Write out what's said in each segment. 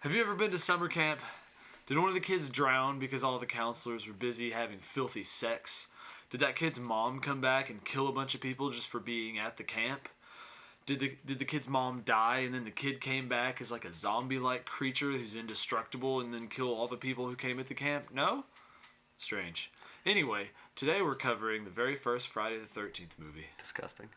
Have you ever been to summer camp? Did one of the kids drown because all the counselors were busy having filthy sex? Did that kid's mom come back and kill a bunch of people just for being at the camp? Did the kid's mom die and then the kid came back as like a zombie-like creature who's indestructible and then kill all the people who came at the camp? No? Strange. Anyway, today we're covering the very first Friday the 13th movie. Disgusting.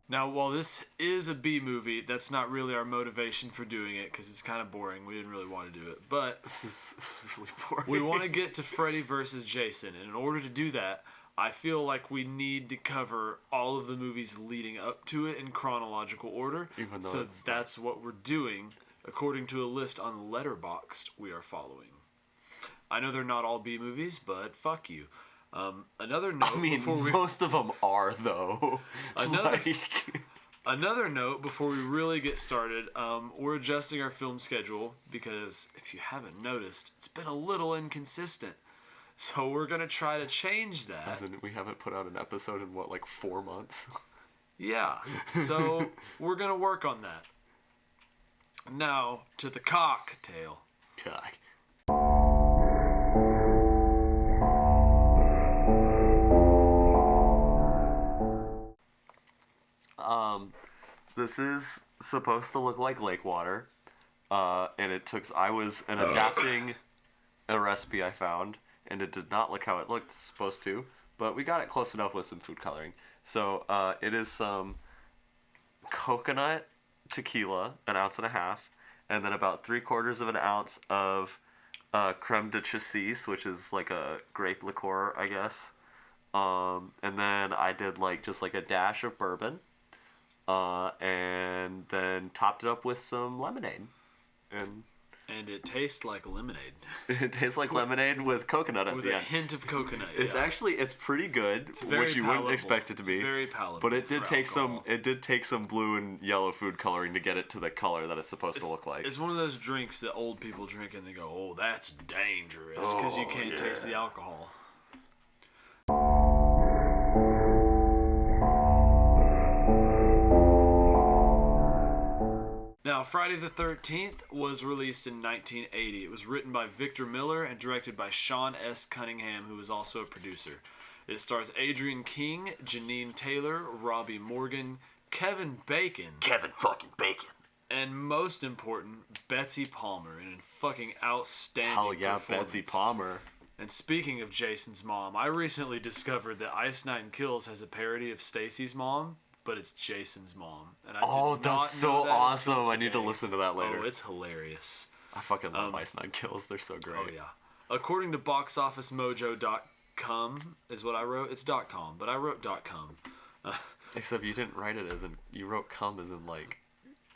Now, while this is a B movie, that's not really our motivation for doing it because it's kind of boring. We didn't really want to do it. But This is really boring. we want to get to Freddy versus Jason. And in order to do that, I feel like we need to cover all of the movies leading up to it in chronological order. Even though So that's what we're doing according to a list on Letterboxd we are following. I know they're not all B movies, but fuck you. Another note. I mean, most of them are, though. Another note before we really get started, we're adjusting our film schedule because if you haven't noticed, it's been a little inconsistent. So we're going to try to change that. As in, we haven't put out an episode in, 4 months? Yeah, so we're going to work on that. Now, to the cocktail. Cock. This is supposed to look like lake water, and I was adapting a recipe I found, and it did not look how it looked supposed to, but we got it close enough with some food coloring. So it is some coconut tequila, 1.5 ounces, and then about 3/4 of an ounce of creme de cassis, which is like a grape liqueur, I guess. And then I did just a dash of bourbon. And then topped it up with some lemonade. And it tastes like lemonade. It tastes like lemonade with coconut at with the a end. hint of coconut. It's pretty good, it's very which you palatable. wouldn't expect it to be. It's very palatable. But it did take alcohol. some blue and yellow food coloring to get it to the color that it's supposed to look like. It's one of those drinks that old people drink and they go, "Oh, that's dangerous," because you can't taste the alcohol. Now, Friday the 13th was released in 1980. It was written by Victor Miller and directed by Sean S. Cunningham, who was also a producer. It stars Adrian King, Janine Taylor, Robbie Morgan, Kevin Bacon, and most important, Betsy Palmer in a fucking outstanding Hell yeah, performance. Betsy Palmer. And speaking of Jason's mom, I recently discovered that Ice Nine Kills has a parody of Stacy's mom, but it's Jason's mom. And I did not that's so know that awesome. until I need to today. listen to that later. Oh, it's hilarious. I fucking love Ice Nine Kills. They're so great. Oh, yeah. According to boxofficemojo.com is what I wrote. It's .com, but I wrote .com. Except you didn't write it you wrote cum as in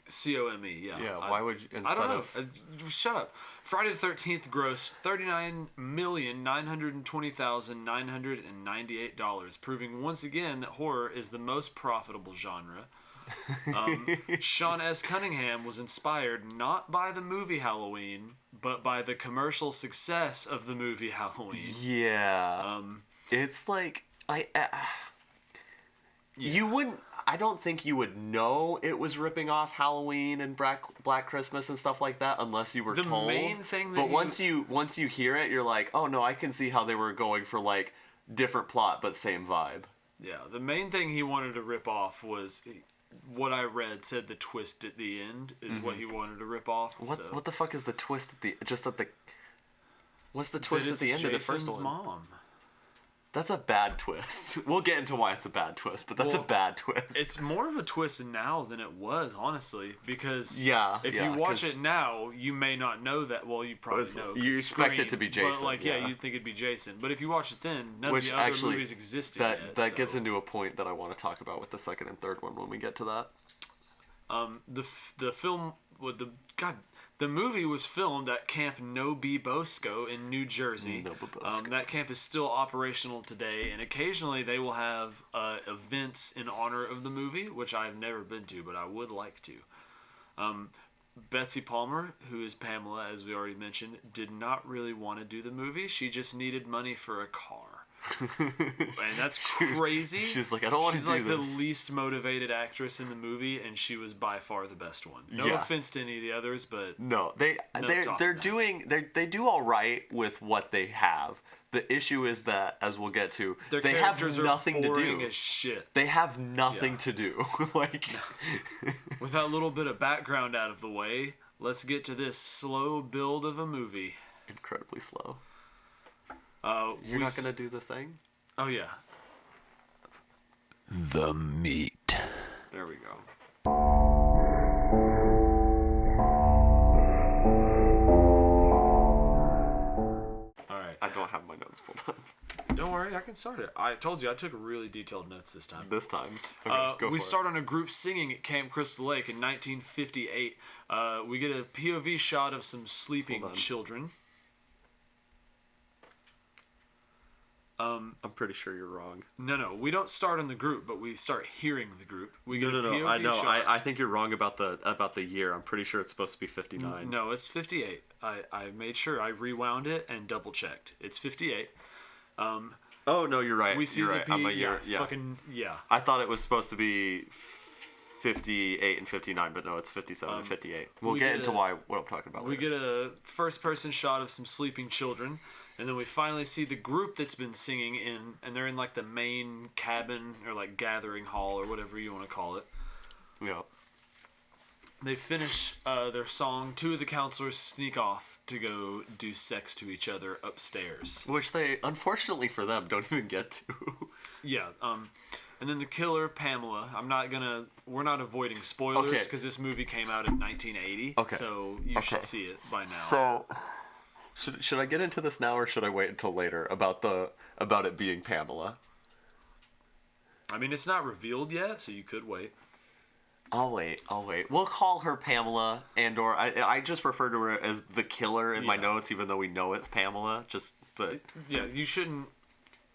COME, yeah. Yeah, why would you, instead I don't know. of... Shut up. Friday the 13th grossed $39,920,998, proving once again that horror is the most profitable genre. Sean S. Cunningham was inspired not by the movie Halloween, but by the commercial success of the movie Halloween. Yeah. It's you wouldn't... I don't think you would know it was ripping off Halloween and Black Christmas and stuff like that unless you were told. The main thing that But once you hear it, you're like, oh no, I can see how they were going for different plot but same vibe. Yeah, the main thing he wanted to rip off was what I read said the twist at the end is what he wanted to rip off. What the fuck is the twist at the what's the twist at the end of the first Jason's one? mom. That's a bad twist. We'll get into why it's a bad twist, but that's a bad twist. It's more of a twist now than it was, honestly, because if you yeah, watch it now, you may not know that. Well, you probably know. You expect it to be Jason. But you'd think it'd be Jason. But if you watch it then, none Which of the other actually, movies existed yet. That gets into a point that I want to talk about with the second and third one when we get to that. The film with the movie was filmed at Camp Nobi Bosco in New Jersey. That camp is still operational today, and occasionally they will have events in honor of the movie, which I've never been to, but I would like to. Betsy Palmer, who is Pamela, as we already mentioned, did not really want to do the movie. She just needed money for a car. And that's crazy. She's like, I don't want to do this. She's like the least motivated actress in the movie, and she was by far the best one. No offense to any of the others, but no, they do all right with what they have. The issue is that, as we'll get to, they have nothing to do. As shit. They have nothing to do. Like, with that little bit of background out of the way, let's get to this slow build of a movie. Incredibly slow. You're not gonna do the thing? Oh yeah. The meat. There we go. Alright. I don't have my notes pulled up. Don't worry, I can start it. I told you I took really detailed notes this time. Okay, we start on a group singing at Camp Crystal Lake in 1958. We get a POV shot of some sleeping children. I'm pretty sure you're wrong. No, we don't start in the group, but we start hearing the group. We get No. POV I know. shot. I think you're wrong about the year. I'm pretty sure it's supposed to be 59. No, it's 58. I made sure I rewound it and double checked. It's 58. Oh no, you're right. We see you're the right. I'm a year. yeah, fucking yeah. I thought it was supposed to be 58 and 59, but no, it's 57 and 58. We'll get into what I'm talking about. We get a first-person shot of some sleeping children. And then we finally see the group that's been singing and they're in like the main cabin or like gathering hall or whatever you want to call it. Yeah. They finish their song. Two of the counselors sneak off to go do sex to each other upstairs. Which they, unfortunately for them, don't even get to. Yeah. And then the killer, Pamela, we're not avoiding spoilers because this movie came out in 1980. Okay. So you should see it by now. So... Should I get into this now, or should I wait until later about it being Pamela? I mean, it's not revealed yet, so you could wait. I'll wait. We'll call her Pamela, and/or I just refer to her as the killer in my notes, even though we know it's Pamela. Yeah, you shouldn't.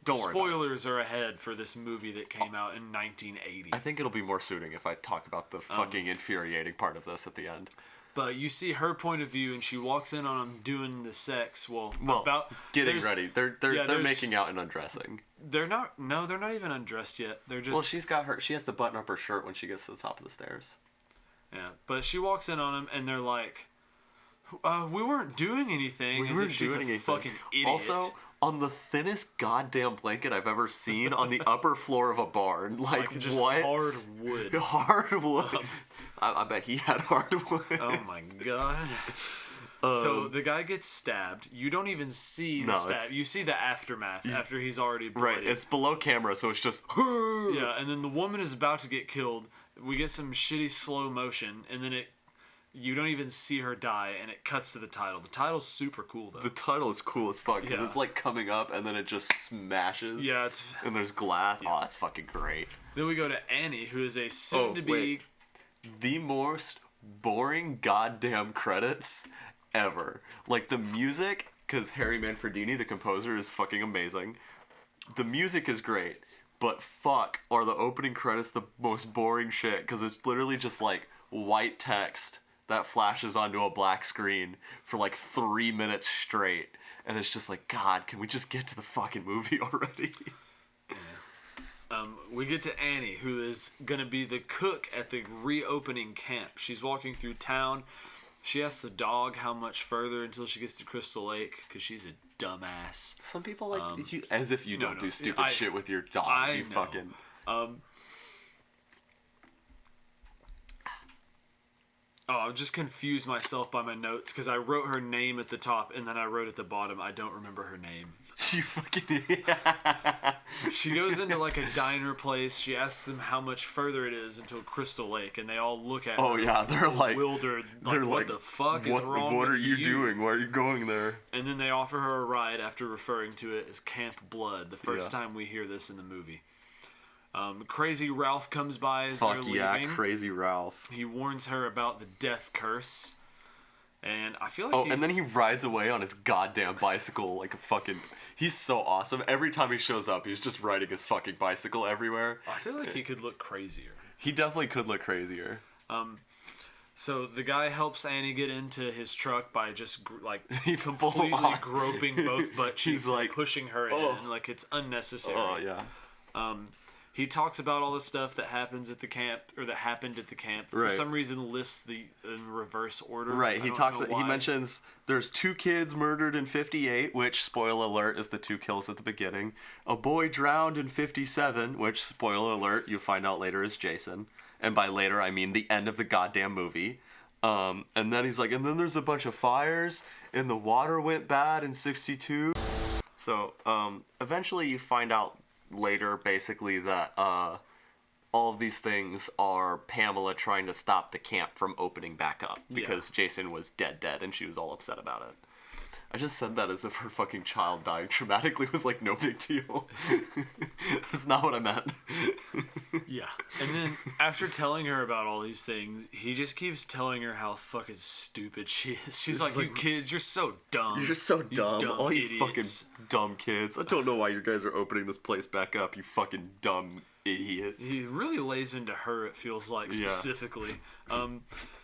Don't worry. Spoilers are ahead for this movie that came out in 1980. I think it'll be more suiting if I talk about the fucking infuriating part of this at the end. But you see her point of view, and she walks in on them doing the sex. Well, about getting ready. They're making out and undressing. They're not. No, they're not even undressed yet. They're just. Well, she has to button up her shirt when she gets to the top of the stairs. Yeah, but she walks in on them, and they're like, "We weren't doing anything." We weren't doing anything. Fucking idiot. Also, on the thinnest goddamn blanket I've ever seen on the upper floor of a barn. Like just what? Hard wood. Hard wood. I bet he had hard wood. Oh my god. So the guy gets stabbed. You don't even see the stab. You see the aftermath after he's already bloody. Right, it's below camera, so it's just... Yeah, and then the woman is about to get killed. We get some shitty slow motion, and then you don't even see her die, and it cuts to the title. The title's super cool, though. The title is cool as fuck, because it's like coming up, and then it just smashes. Yeah, and there's glass. Yeah. Oh, that's fucking great. Then we go to Annie, who is a soon-to-be... The most boring goddamn credits ever. Like, the music, because Harry Manfredini, the composer, is fucking amazing. The music is great, but fuck, are the opening credits the most boring shit, because it's literally just, like, white text that flashes onto a black screen for like 3 minutes straight, and it's just like, God, can we just get to the fucking movie already? We get to Annie, who is gonna be the cook at the reopening camp. She's walking through town. She asks the dog how much further until she gets to Crystal Lake, because she's a dumbass. Some people like you, as if you don't do stupid shit with your dog. You fucking. I just confused myself by my notes because I wrote her name at the top and then I wrote at the bottom, I don't remember her name. You fucking... She goes into like a diner place. She asks them how much further it is until Crystal Lake, and they all look at her. Oh yeah, they're like bewildered. Like, what the fuck is wrong What with are you doing? Why are you going there? And then they offer her a ride after referring to it as Camp Blood, the first time we hear this in the movie. Crazy Ralph comes by as they're leaving. Fuck yeah, Crazy Ralph. He warns her about the death curse. And I feel like and then he rides away on his goddamn bicycle like a fucking... He's so awesome. Every time he shows up, he's just riding his fucking bicycle everywhere. I feel like he could look crazier. He definitely could look crazier. So the guy helps Annie get into his truck by just Full completely on. groping both butt cheeks He's like, and pushing her in like it's unnecessary. Oh yeah. He talks about all the stuff that happens at the camp or that happened at the camp. For Right. some reason, lists the in reverse order. Right. I He don't talks. know He why. mentions there's 2 kids murdered in 58, which spoiler alert is the 2 kills at the beginning. A boy drowned in 57, which spoiler alert you find out later is Jason. And by later I mean the end of the goddamn movie. And then he's like, and then there's a bunch of fires, and the water went bad in 62. So eventually you find out later basically that all of these things are Pamela trying to stop the camp from opening back up because Jason was dead and she was all upset about it. I just said that as if her fucking child dying traumatically was like no big deal. That's not what I meant. Yeah. And then after telling her about all these things, he just keeps telling her how fucking stupid she is. She's like, you kids, you're so dumb. You're so dumb. All you idiots. fucking dumb kids. I don't know why you guys are opening this place back up, you fucking dumb idiots. He really lays into her, it feels like, Yeah. specifically.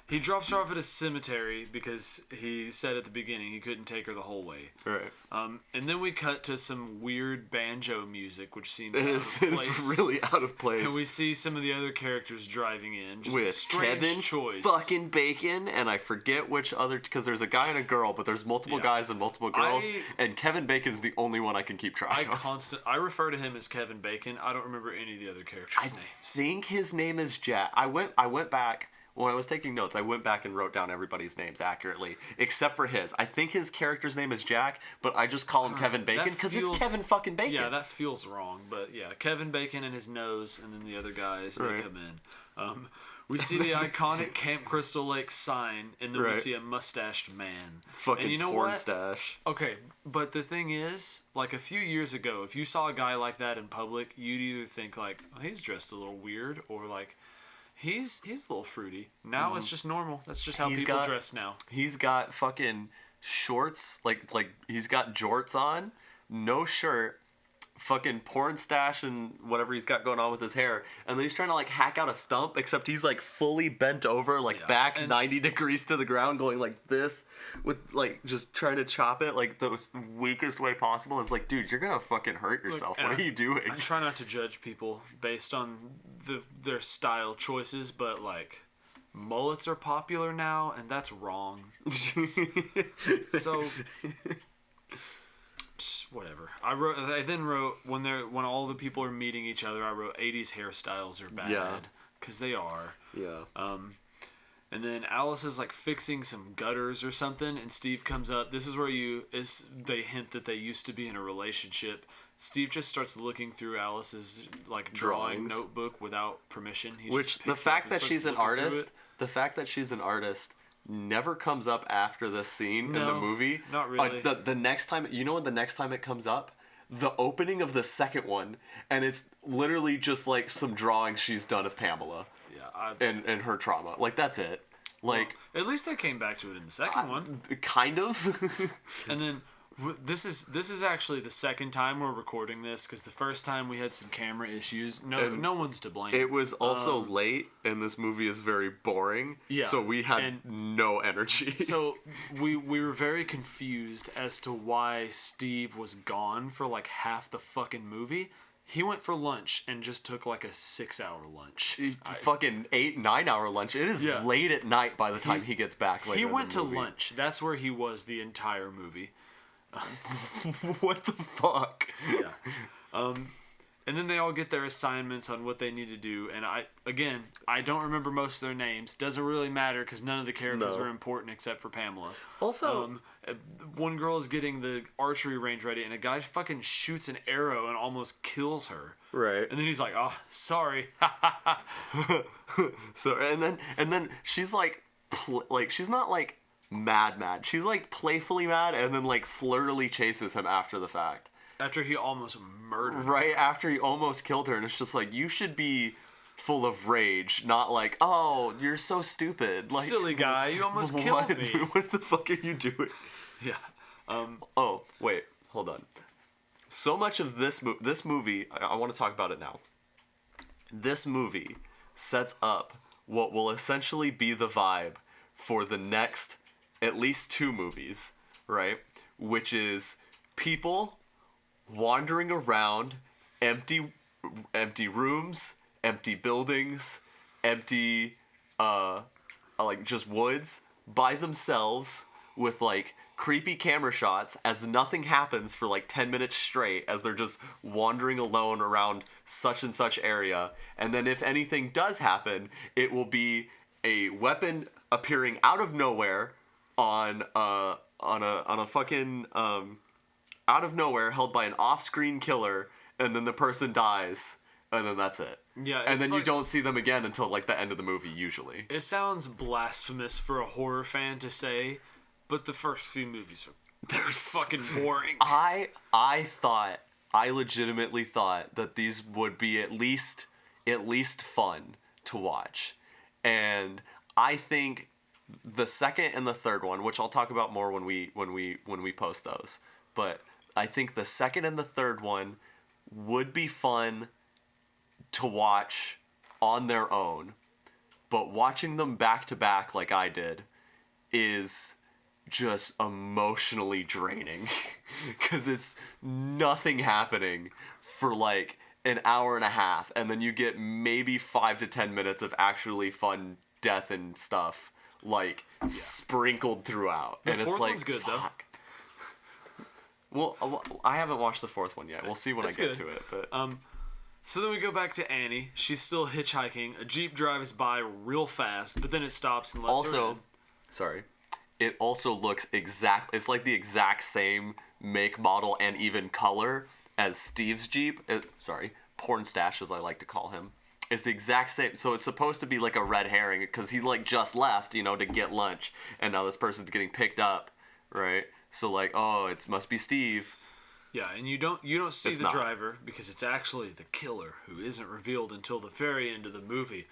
He drops her off at a cemetery because he said at the beginning he couldn't take her the whole way. Right. And then we cut to some weird banjo music, which seems It out is, of it place. is really out of place. And we see some of the other characters driving in. Just a With strange Kevin choice. fucking Bacon, and I forget which other, because there's a guy and a girl, but there's multiple guys and multiple girls, and Kevin Bacon's the only one I can keep track of. I refer to him as Kevin Bacon. I don't remember any of the other characters' names. I think his name is Jack. I went back. When I was taking notes, I went back and wrote down everybody's names accurately, except for his. I think his character's name is Jack, but I just call him Kevin Bacon because it's Kevin fucking Bacon. Yeah, that feels wrong, but yeah, Kevin Bacon and his nose, and then the other guys, they come in. We see the iconic Camp Crystal Lake sign, and then we see a mustached man. Fucking and you know porn what? stash. Okay, but the thing is, like a few years ago, if you saw a guy like that in public, you'd either think like, oh, he's dressed a little weird, or like, he's a little fruity. Now it's just normal. That's just how people dress now. He's got fucking shorts, like he's got jorts on, no shirt, fucking porn stash and whatever he's got going on with his hair, and then he's trying to like hack out a stump, except he's like fully bent over, like back 90 degrees to the ground, going like this, with like just trying to chop it like the weakest way possible. It's like, dude, you're gonna fucking hurt yourself. What are you doing? I try not to judge people based on their style choices, but like mullets are popular now, and that's wrong. So whatever. I then wrote when all the people are meeting each other, I wrote 80s hairstyles are bad because they are. Yeah. And then Alice is like fixing some gutters or something, and Steve comes up. This is where they hint that they used to be in a relationship. Steve just starts looking through Alice's like drawing notebook without permission. Which the fact that she's an artist never comes up after this scene in the movie. Not really. The next time, you know what? The next time it comes up, the opening of the second one, and it's literally just like some drawings she's done of Pamela. And her trauma. Like, that's it. Like, well, at least they came back to it in the second one. Kind of. And then this is actually the second time we're recording this, because the first time we had some camera issues. No one's to blame. It was also late, and this movie is very boring. Yeah. So we had no energy. So we were very confused as to why Steve was gone for like half the fucking movie. He went for lunch and just took like a 6-hour lunch. Fucking 8-9 hour lunch. It is late at night by the time he gets back. Later he went to lunch. That's where he was the entire movie. What the fuck? Yeah. And then they all get their assignments on what they need to do. And I don't remember most of their names. Doesn't really matter because none of the characters are important except for Pamela. Also, one girl is getting the archery range ready, and a guy fucking shoots an arrow and almost kills her. Right. And then he's like, "Oh, sorry." So and then she's like, she's not like mad. She's like playfully mad, and then like flirtily chases him after the fact. After he almost murdered her. Right after he almost killed her, and it's just like, you should be full of rage, not like, oh, you're so stupid. Like, silly guy, you almost killed me. What the fuck are you doing? Yeah. Oh, wait, hold on. So much of this movie, I want to talk about it now. This movie sets up what will essentially be the vibe for the next at least 2 movies, right? Which is people wandering around empty rooms, empty buildings, empty like just woods by themselves with like creepy camera shots as nothing happens for like 10 minutes straight as they're just wandering alone around such and such area. And then if anything does happen, it will be a weapon appearing out of nowhere on a fucking out of nowhere held by an off-screen killer, and then the person dies, and then that's it. Yeah, and then like, you don't see them again until like the end of the movie usually. It sounds blasphemous for a horror fan to say, but the first few movies they're fucking boring. I legitimately thought that these would be at least fun to watch. And I think the second and the third one, which I'll talk about more when we post those, but I think the second and the third one would be fun to watch on their own, but watching them back to back like I did is just emotionally draining because it's nothing happening for like an hour and a half, and then you get maybe 5 to 10 minutes of actually fun death and stuff like sprinkled throughout. The and fourth it's like one's good fuck. Well, I haven't watched the fourth one yet. We'll see when That's I get good. to it. But So then we go back to Annie. She's still hitchhiking. A Jeep drives by real fast, but then it stops and lets her in. Sorry. It also looks it's like the exact same make, model, and even color as Steve's Jeep. Porn Stash, as I like to call him. It's the exact same. So it's supposed to be like a red herring because he like just left, to get lunch, and now this person's getting picked up, right? So like, oh, it must be Steve. Yeah, and you don't see the driver because it's actually the killer who isn't revealed until the very end of the movie.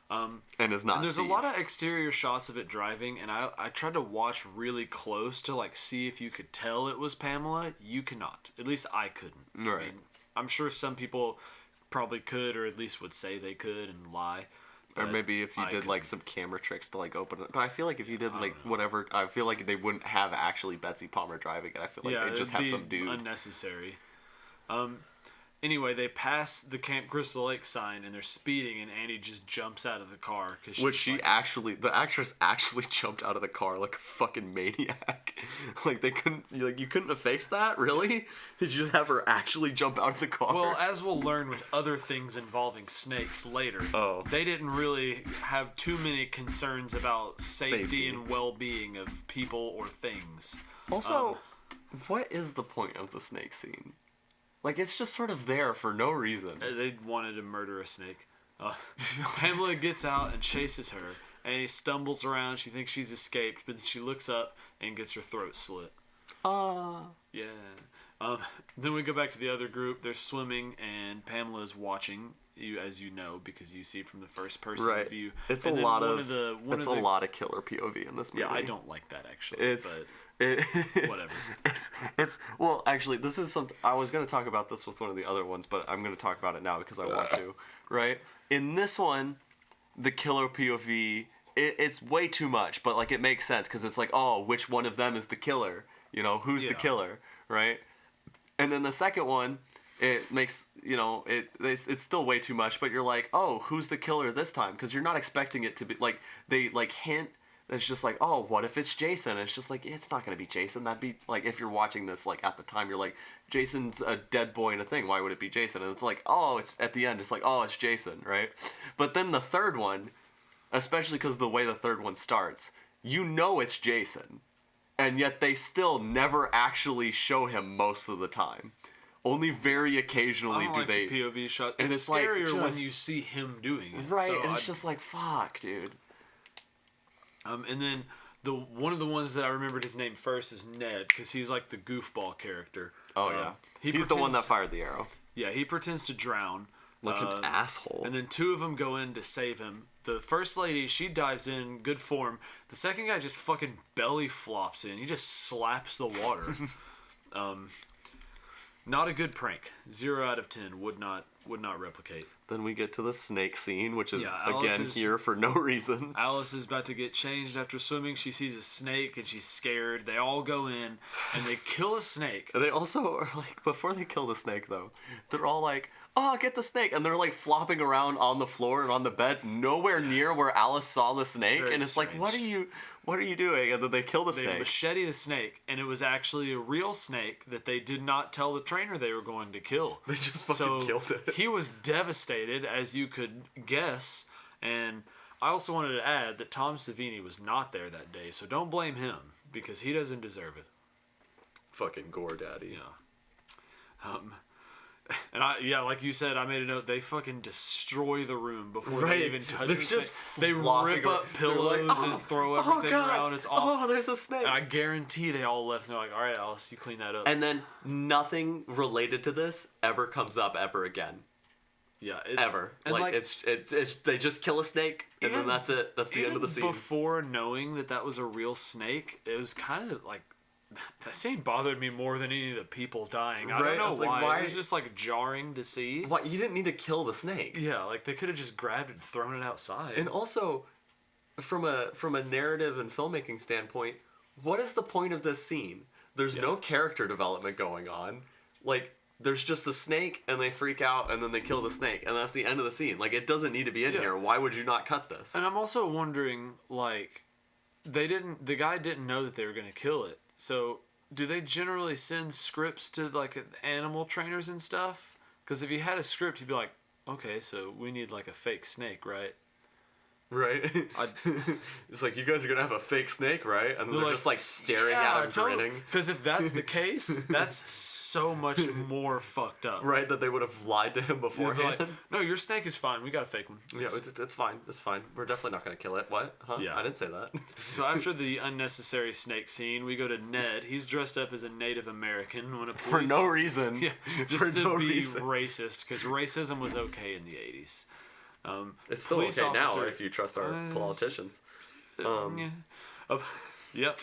And is not. And there's Steve. a lot of exterior shots of it driving, and I tried to watch really close to like see if you could tell it was Pamela. You cannot. At least I couldn't. Right. I mean, I'm sure some people probably could, or at least would say they could and lie. Or maybe if you did like some camera tricks to like open it. But I feel like if you did like whatever, I feel like they wouldn't have actually Betsy Palmer driving it. I feel like they'd just have some dude. Unnecessary. Anyway, they pass the Camp Crystal Lake sign and they're speeding, and Annie just jumps out of the car because the actress actually jumped out of the car like a fucking maniac. Like you couldn't have faked that, really? Did you just have her actually jump out of the car? Well, as we'll learn with other things involving snakes later, they didn't really have too many concerns about safety and well-being of people or things. Also, what is the point of the snake scene? Like, it's just sort of there for no reason. They wanted to murder a snake. Pamela gets out and chases her, and he stumbles around. She thinks she's escaped, but then she looks up and gets her throat slit. Yeah. Then we go back to the other group. They're swimming, and Pamela's watching you, as you know, because you see from the first person view. It's and a lot of killer POV in this movie. Yeah, I don't like that actually. Whatever. Well, actually, this is something I was going to talk about this with one of the other ones, but I'm going to talk about it now because I want to. Right? In this one, the killer POV, it's way too much, but like it makes sense because it's like, oh, which one of them is the killer? Who's the killer? Right? And then the second one, it makes it's still way too much, but you're like, oh, who's the killer this time? Because you're not expecting it to be like they like hint. It's just like, oh, what if it's Jason? And it's just like, it's not going to be Jason. That'd be, like, if you're watching this, like, at the time, you're like, Jason's a dead boy in a thing. Why would it be Jason? And it's like, oh, it's at the end. It's like, oh, it's Jason, right? But then the third one, especially because the way the third one starts, it's Jason. And yet they still never actually show him most of the time. Only very occasionally do they. The POV shot. And it's scarier when you see him doing it. Right, so and it's just like, fuck, dude. And then one of the ones that I remembered his name first is Ned, because he's like the goofball character. Oh, yeah. He's the one that fired the arrow. Yeah, he pretends to drown. Like an asshole. And then two of them go in to save him. The first lady, she dives in, good form. The second guy just fucking belly flops in. He just slaps the water. Not a good prank. 0 out of 10 would not replicate. Then we get to the snake scene, which is Alice again is- here for no reason. Alice is about to get changed after swimming. She sees a snake and she's scared. They all go in and they kill a snake. They also are like, before they kill the snake though, they're all like, oh, get the snake. And they're like flopping around on the floor and on the bed, nowhere near where Alice saw the snake. Very and it's strange. like, what are you doing? And then they kill the They snake. machete the snake, and it was actually a real snake that they did not tell the trainer they were going to kill. They just fucking killed it. He was devastated, as you could guess. And I also wanted to add that Tom Savini was not there that day, so don't blame him, because he doesn't deserve it. Fucking gore daddy. Yeah. And like you said, I made a note. They fucking destroy the room before Right. they even touch They're the just snake. They flopping rip around. up They're pillows like, and throw everything God. around. It's awful. Oh, there's a snake. And I guarantee they all left and they're like, all right, Alice, you clean that up. And then nothing related to this ever comes up ever again. Yeah, it's, Ever. and Like it's they just kill a snake and then even- that's it. That's the end of the scene. Before knowing that was a real snake, it was kind of like that scene bothered me more than any of the people dying. I Right, don't know I was like, why. why- It was just like jarring to see. What, you didn't need to kill the snake. Yeah, like they could have just grabbed it and thrown it outside. And also, from a narrative and filmmaking standpoint, what is the point of this scene? There's no character development going on. Like, there's just a snake, and they freak out, and then they kill the snake, and that's the end of the scene. Like, it doesn't need to be in here. Why would you not cut this? And I'm also wondering, like, the guy didn't know that they were gonna kill it. So, do they generally send scripts to like animal trainers and stuff? Because if you had a script, you'd be like, okay, so we need like a fake snake, right? Right? It's like, you guys are gonna have a fake snake, right? And then they're just like staring at him, grinning. Because if that's the case, that's so much more fucked up. Right? That they would have lied to him Yeah, they're beforehand. like, no, your snake is fine. We got a fake one. Yeah, it's fine. It's fine. We're definitely not gonna kill it. What? Huh? Yeah. I didn't say that. So after the unnecessary snake scene, we go to Ned. He's dressed up as a Native American when a For police no reason. Yeah, For just to no be reason. racist, because racism was okay in the 80s. It's still Police okay now officer- if you trust our politicians. Yeah. Yep.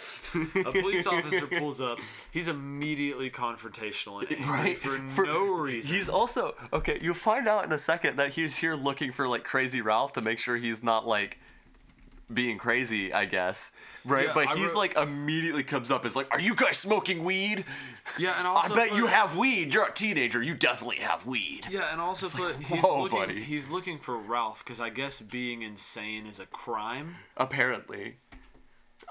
A police officer pulls up. He's immediately confrontational and angry Right? for no reason. He's also okay. You'll find out in a second that he's here looking for like Crazy Ralph to make sure he's not like being crazy, I guess. Right? Yeah, but I he's wrote- like immediately comes up. Is like, "Are you guys smoking weed? Yeah, and I also bet you have weed. You're a teenager. You definitely have weed." Yeah, and also like, he's whoa, looking. buddy. He's looking for Ralph because I guess being insane is a crime. Apparently.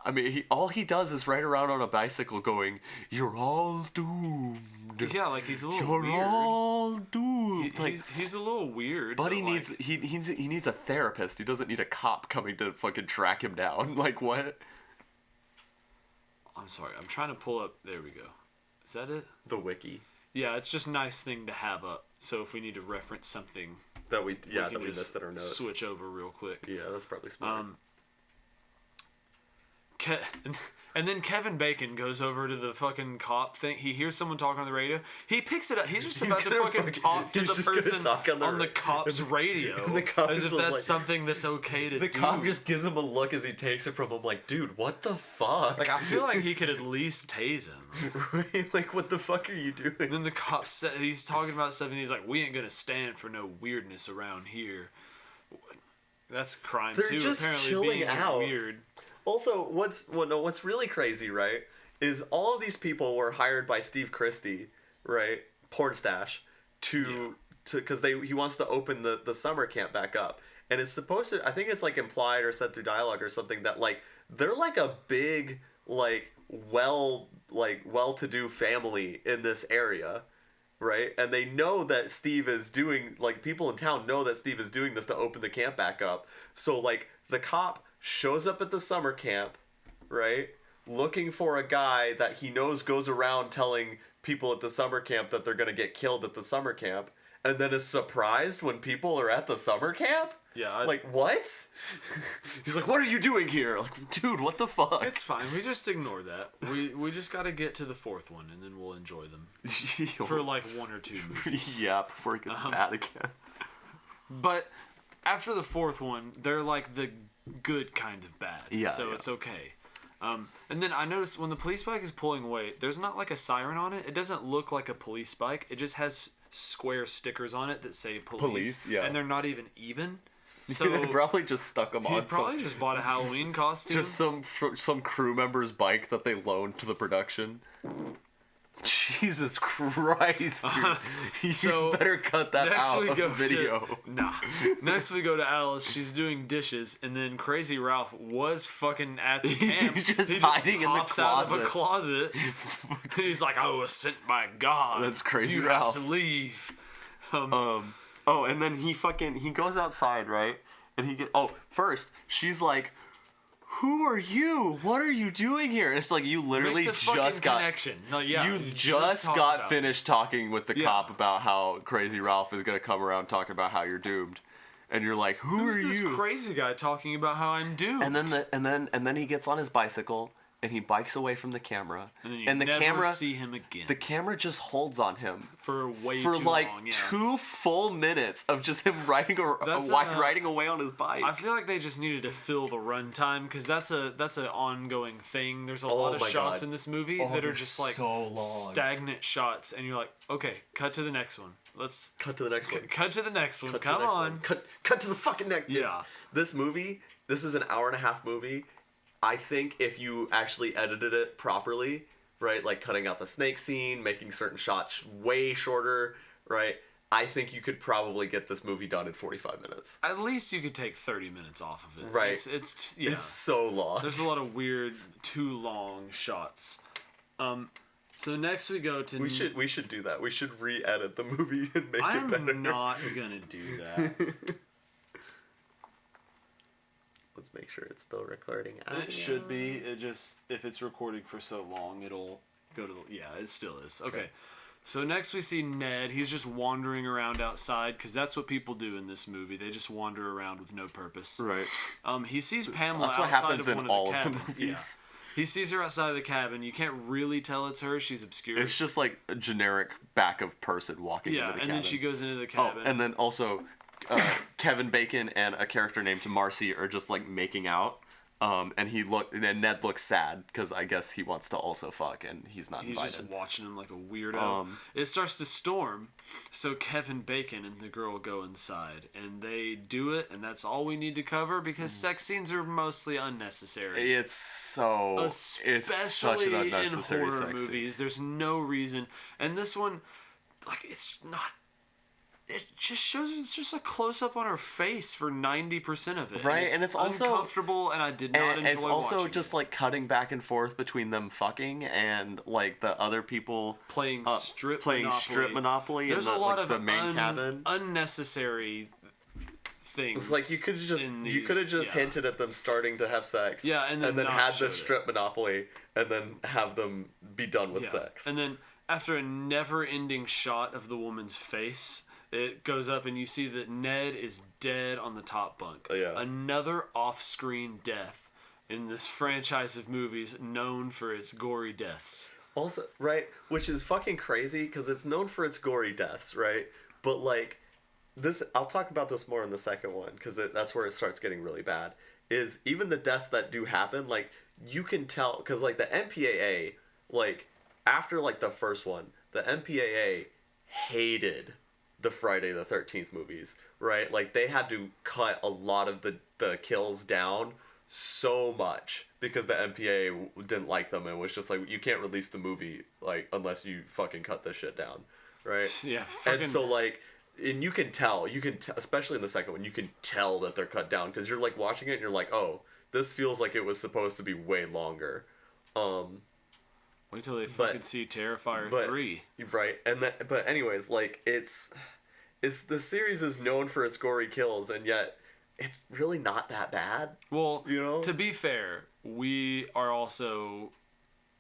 I mean, all he does is ride around on a bicycle going, "You're all doomed. Yeah, like he's a little You're weird. all doomed." Like, He's a little weird. Buddy but, needs like, he needs a therapist. He doesn't need a cop coming to fucking track him down. Like, what? I'm sorry. I'm trying to pull up. There we go. Is that it? The wiki Yeah, it's just a nice thing to have up. So if we need to reference something, that we can that we just missed in our notes. switch over real quick. Yeah, that's probably smart. And then Kevin Bacon goes over to the fucking cop thing. He hears someone talking on the radio. He picks it up. He's just about to gonna fucking talk to he's the just gonna person talk on on the the cop's radio. and the cop as is if just that's like- something that's okay to The do. cop just gives him a look as he takes it from him, like, "Dude, what the fuck?" Like, I feel like he could at least tase him. Right? Like, what the fuck are you doing? Then the cop said, he's talking about something. He's like, we ain't gonna stand for no weirdness around here. That's crime They're too. just Apparently, chilling being out. weird. Also, what's really crazy, right, is all of these people were hired by Steve Christie, right, Pornstash, because he wants to open the summer camp back up, and it's supposed to. I think it's like implied or said through dialogue or something that like they're like a big like well-to-do family in this area. Right? And they know that Steve is doing, like, people in town know that Steve is doing this to open the camp back up. So, like, the cop shows up at the summer camp, right? Looking for a guy that he knows goes around telling people at the summer camp that they're going to get killed at the summer camp. And then is surprised when people are at the summer camp? Yeah. Like, what? He's like, "What are you doing here?" Like, dude, what the fuck? It's fine. We just ignore that. We just got to get to the fourth one, and then we'll enjoy them for like 1 or 2 movies. Yeah, before it gets bad again. But after the fourth one, they're like the good kind of bad. Yeah, So yeah. it's okay. And then I noticed when the police bike is pulling away, there's not like a siren on it. It doesn't look like a police bike. It just has square stickers on it that say police. Yeah. And they're not even. So they probably just stuck them on. He probably just bought a Halloween costume. Just some crew member's bike that they loaned to the production. Jesus Christ, dude. You better cut that out of the video. Next we go to Alice. She's doing dishes, and then Crazy Ralph was fucking at the camp. He's just hiding in the pops out of a closet. And he's like, I was sent by God. That's Crazy you Ralph. You have to leave. And then he goes outside, right? And first, she's like, who are you? What are you doing here? And it's like you literally just got connection. No, yeah, you just got finished talking with the cop about how Crazy Ralph is gonna come around talking about how you're doomed, and you're like, who's this crazy guy talking about how I'm doomed? And then he gets on his bicycle and he bikes away from the camera, and the camera see him again. The camera just holds on him for too like long, 2 full minutes of just him riding away on his bike. I feel like they just needed to fill the runtime because that's an ongoing thing. There's a lot of shots in this movie that are just like stagnant shots, and you're like, okay, cut to the next one. Let's cut to the next one. Cut to the next one. Come on. Cut to the fucking next. Yeah. This is an hour-and-a-half movie. I think if you actually edited it properly, right, like cutting out the snake scene, making certain shots way shorter, right, I think you could probably get this movie done in 45 minutes. At least you could take 30 minutes off of it. Right. It's so long. There's a lot of weird, too long shots. So next we go to... We should do that. We should re-edit the movie and make it better. I'm not gonna do that. Let's make sure it's still recording. It should be. It just, if it's recording for so long, it'll go to the... Yeah, it still is. Okay. So next we see Ned. He's just wandering around outside, because that's what people do in this movie. They just wander around with no purpose. Right. He sees Pamela outside of one of all the cabins. Of the movies. Yeah. He sees her outside of the cabin. You can't really tell it's her. She's obscure. It's just like a generic back of person walking into the cabin. Yeah, and then she goes into the cabin. Oh, and then also... Kevin Bacon and a character named Marcy are just like making out, and Ned looks sad because I guess he wants to also fuck and he's not invited. He's just watching him like a weirdo. It starts to storm, so Kevin Bacon and the girl go inside, and they do it, and that's all we need to cover because sex scenes are mostly unnecessary. It's such an unnecessary in horror sex movies. Scene. There's no reason, and this one, like, it's not. It just shows it's just a close up on her face for 90% of it. Right, and it's also uncomfortable, and I did not enjoy. It's also watching just like cutting back and forth between them fucking and like the other people playing strip Monopoly. There's in the, a lot like, of the main cabin. Unnecessary things. It's like you could have just hinted at them starting to have sex. Yeah, and then had the strip Monopoly, and then have them be done with sex. And then after a never-ending shot of the woman's face. It goes up and you see that Ned is dead on the top bunk. Yeah. Another off-screen death in this franchise of movies known for its gory deaths. Also, right, which is fucking crazy because it's known for its gory deaths, right? But like this, I'll talk about this more in the second one because that's where it starts getting really bad. Is even the deaths that do happen, like you can tell because like the MPAA, like after like the first one, the MPAA hated the Friday the 13th movies, right? Like they had to cut a lot of the kills down so much because the MPA didn't like them and was just like, you can't release the movie like unless you fucking cut this shit down, right? Yeah. And so like, and you can tell, especially in the second one, you can tell that they're cut down because you're like watching it and you're like, oh, this feels like it was supposed to be way longer. Wait till they fucking see Terrifier 3. Right, but anyways, like it's the series is known for its gory kills, and yet it's really not that bad. Well, you know, to be fair, we are also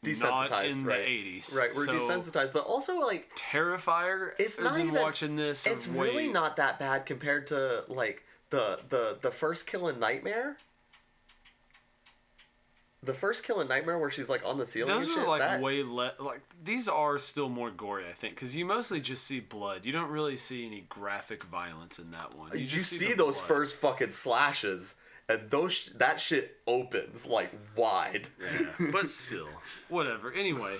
desensitized not in the 80s. Right, we're desensitized, but also like Terrifier. It's not even watching this. It's really not that bad compared to like the first Kill in Nightmare. The first Kill in Nightmare where she's like on the ceiling. Those and are shit, like way less. Like these are still more gory, I think, because you mostly just see blood. You don't really see any graphic violence in that one. You just see those blood. first fucking slashes, and that shit opens like wide. Yeah, but still, whatever. Anyway,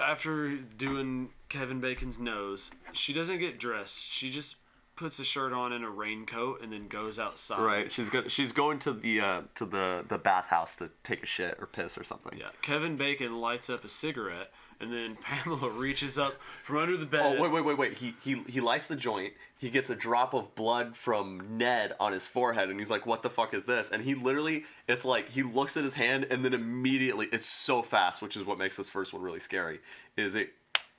after doing Kevin Bacon's nose, she doesn't get dressed. She just puts a shirt on and a raincoat and then goes outside. Right. She's going to the bathhouse to take a shit or piss or something. Yeah. Kevin Bacon lights up a cigarette, and then Pamela reaches up from under the bed. Oh, wait. He lights the joint. He gets a drop of blood from Ned on his forehead, and he's like, what the fuck is this? And he literally, it's like, he looks at his hand, and then immediately, it's so fast, which is what makes this first one really scary, is it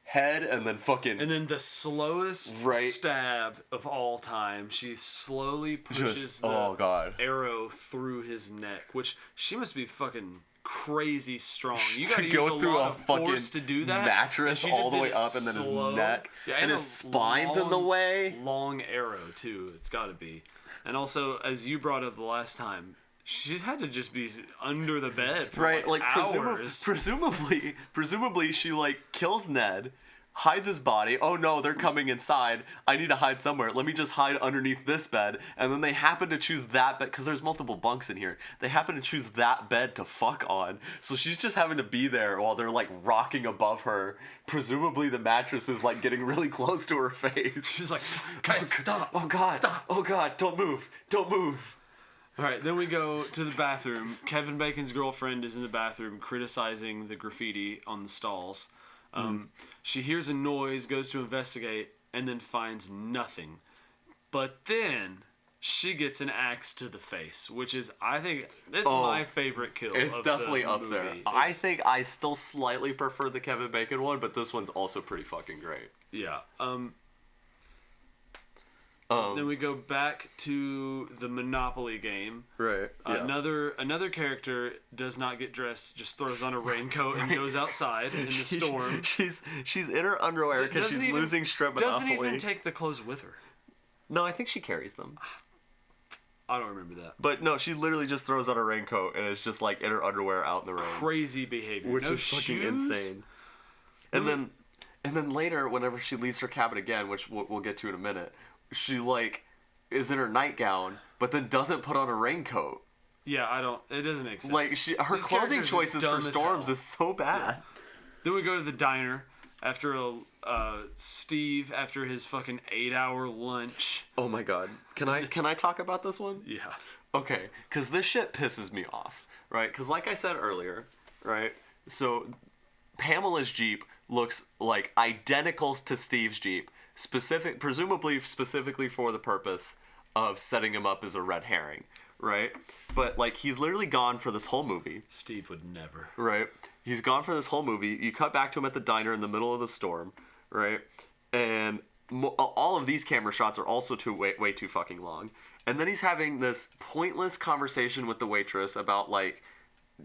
head and then fucking... And then the slowest stab of all time, she slowly pushes arrow through his neck, which she must be fucking... crazy strong. You gotta use go through lot of force to do that. Mattress all the way up, and then his neck, and his spine's in the way. Long arrow too. It's got to be. And also, as you brought up the last time, she's had to just be under the bed for like hours. Presumably, she like kills Ned. Hides his body. Oh no, they're coming inside. I need to hide somewhere. Let me just hide underneath this bed. And then they happen to choose that bed, because there's multiple bunks in here. They happen to choose that bed to fuck on. So she's just having to be there while they're like rocking above her. Presumably the mattress is like getting really close to her face. She's like, guys, stop. Oh god. Stop. Oh god, don't move. Don't move. Alright, then we go to the bathroom. Kevin Bacon's girlfriend is in the bathroom criticizing the graffiti on the stalls. She hears a noise, goes to investigate, and then finds nothing. But then she gets an axe to the face, which is, I think, it's my favorite kill. It's definitely up there. I think I still slightly prefer the Kevin Bacon one, but this one's also pretty fucking great. Yeah. Then we go back to the Monopoly game. Right. Yeah. Another character does not get dressed, just throws on a raincoat and goes outside in the storm. She's in her underwear because she's losing strep Monopoly. Doesn't even take the clothes with her. No, I think she carries them. I don't remember that. But no, she literally just throws on a raincoat and is just like in her underwear out in the rain. Crazy behavior. Which is fucking insane. And then later, whenever she leaves her cabin again, which we'll get to in a minute, she like is in her nightgown, but then doesn't put on a raincoat. Yeah, it doesn't make sense. Like her clothing choices for storms is so bad. Yeah. Then we go to the diner after Steve after his fucking 8-hour lunch. Oh my god, can I talk about this one? Yeah. Okay, because this shit pisses me off, right? Because like I said earlier, right? So Pamela's Jeep looks like identical to Steve's Jeep. Presumably specifically for the purpose of setting him up as a red herring, right? But like he's literally gone for this whole movie. Steve would never. Right? He's gone for this whole movie. You cut back to him at the diner in the middle of the storm, right? And all of these camera shots are also way too fucking long. And then he's having this pointless conversation with the waitress about like